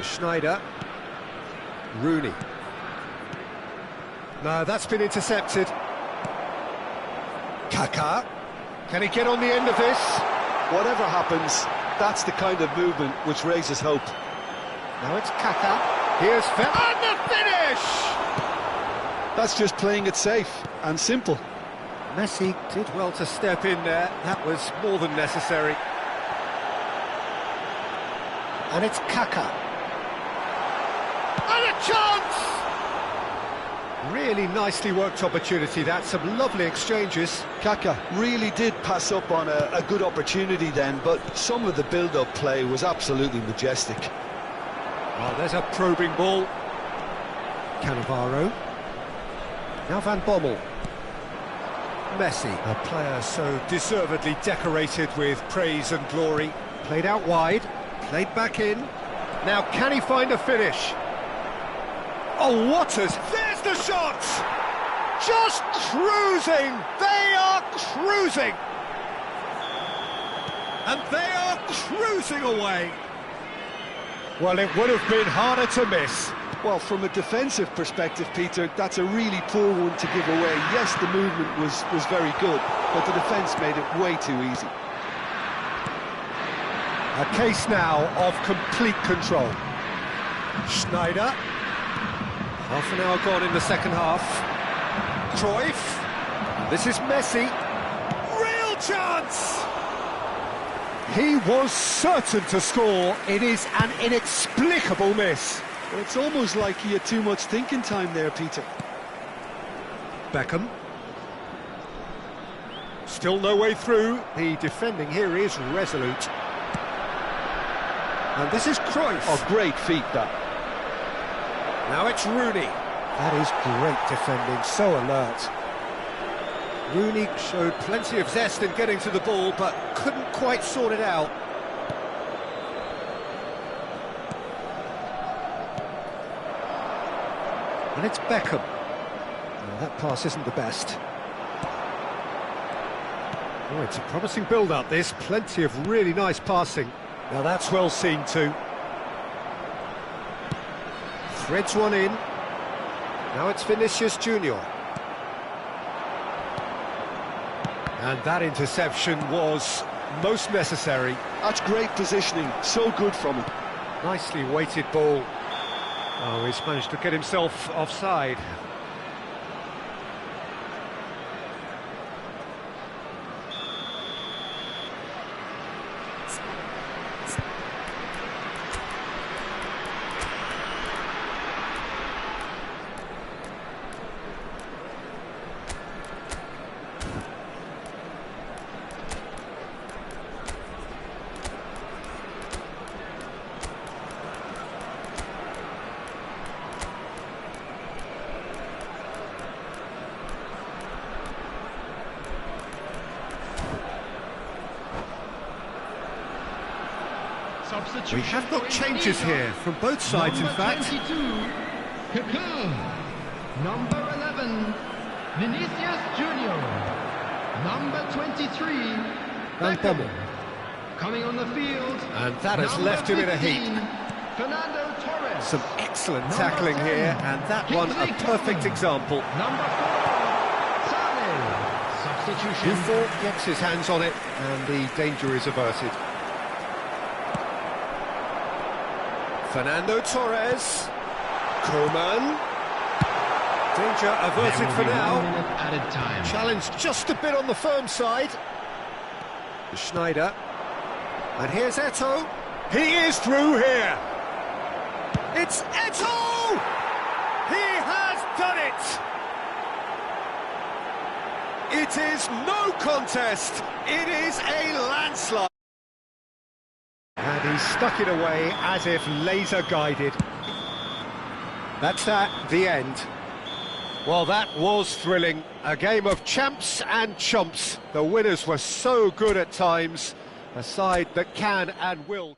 Schneider. Rooney. No, that's been intercepted. Kaka. Can he get on the end of this? Whatever happens, that's the kind of movement which raises hope. Now it's Kaka. Here's and the finish! That's just playing it safe and simple. Messi did well to step in there. That was more than necessary. And it's Kaka. And a chance! Really nicely worked opportunity, that. Some lovely exchanges. Kaka really did pass up on a good opportunity then, but some of the build-up play was absolutely majestic. Well, there's a probing ball. Cannavaro. Now Van Bommel. Messi, a player so deservedly decorated with praise and glory. Played out wide, played back in. Now can he find a finish? Oh, there's the shot! Just cruising! They are cruising! And they are cruising away! Well, it would have been harder to miss. Well, from a defensive perspective, Peter, that's a really poor one to give away. Yes, the movement was very good, but the defence made it way too easy. A case now of complete control. Schneider. Half an hour gone in the second half. Cruyff. This is Messi. Real chance! He was certain to score. It is an inexplicable miss. Well, it's almost like he had too much thinking time there, Peter. Beckham. Still no way through. The defending here is resolute. And this is Cruyff. Oh, great feat, that. Now it's Rooney. That is great defending, so alert. Rooney showed plenty of zest in getting to the ball, but couldn't quite sort it out. And it's Beckham. Well, that pass isn't the best. Oh, it's a promising build-up, this. Plenty of really nice passing. Now that's well seen too. Threads one in. Now it's Vinicius Junior. And that interception was most necessary. That's great positioning, so good from him. Nicely weighted ball. Oh, he's managed to get himself offside. We have got changes here from both sides, in fact. 22, Kaká. Number 11, Vinicius Junior. Number 23, Beckham. Coming on the field. And that has left him in a heap. Fernando Torres. Some excellent tackling here, and that one a perfect example. Number 4, Sane. Substitution. Buffon gets his hands on it, and the danger is averted. Fernando Torres. Coman. Danger averted for now. Added time. Challenge just a bit on the firm side. Schneider. And here's Eto'o. He is through here. It's Eto'o! He has done it! It is no contest. It is a landslide. And he stuck it away as if laser-guided. That's the end. Well, that was thrilling. A game of champs and chumps. The winners were so good at times. A side that can and will.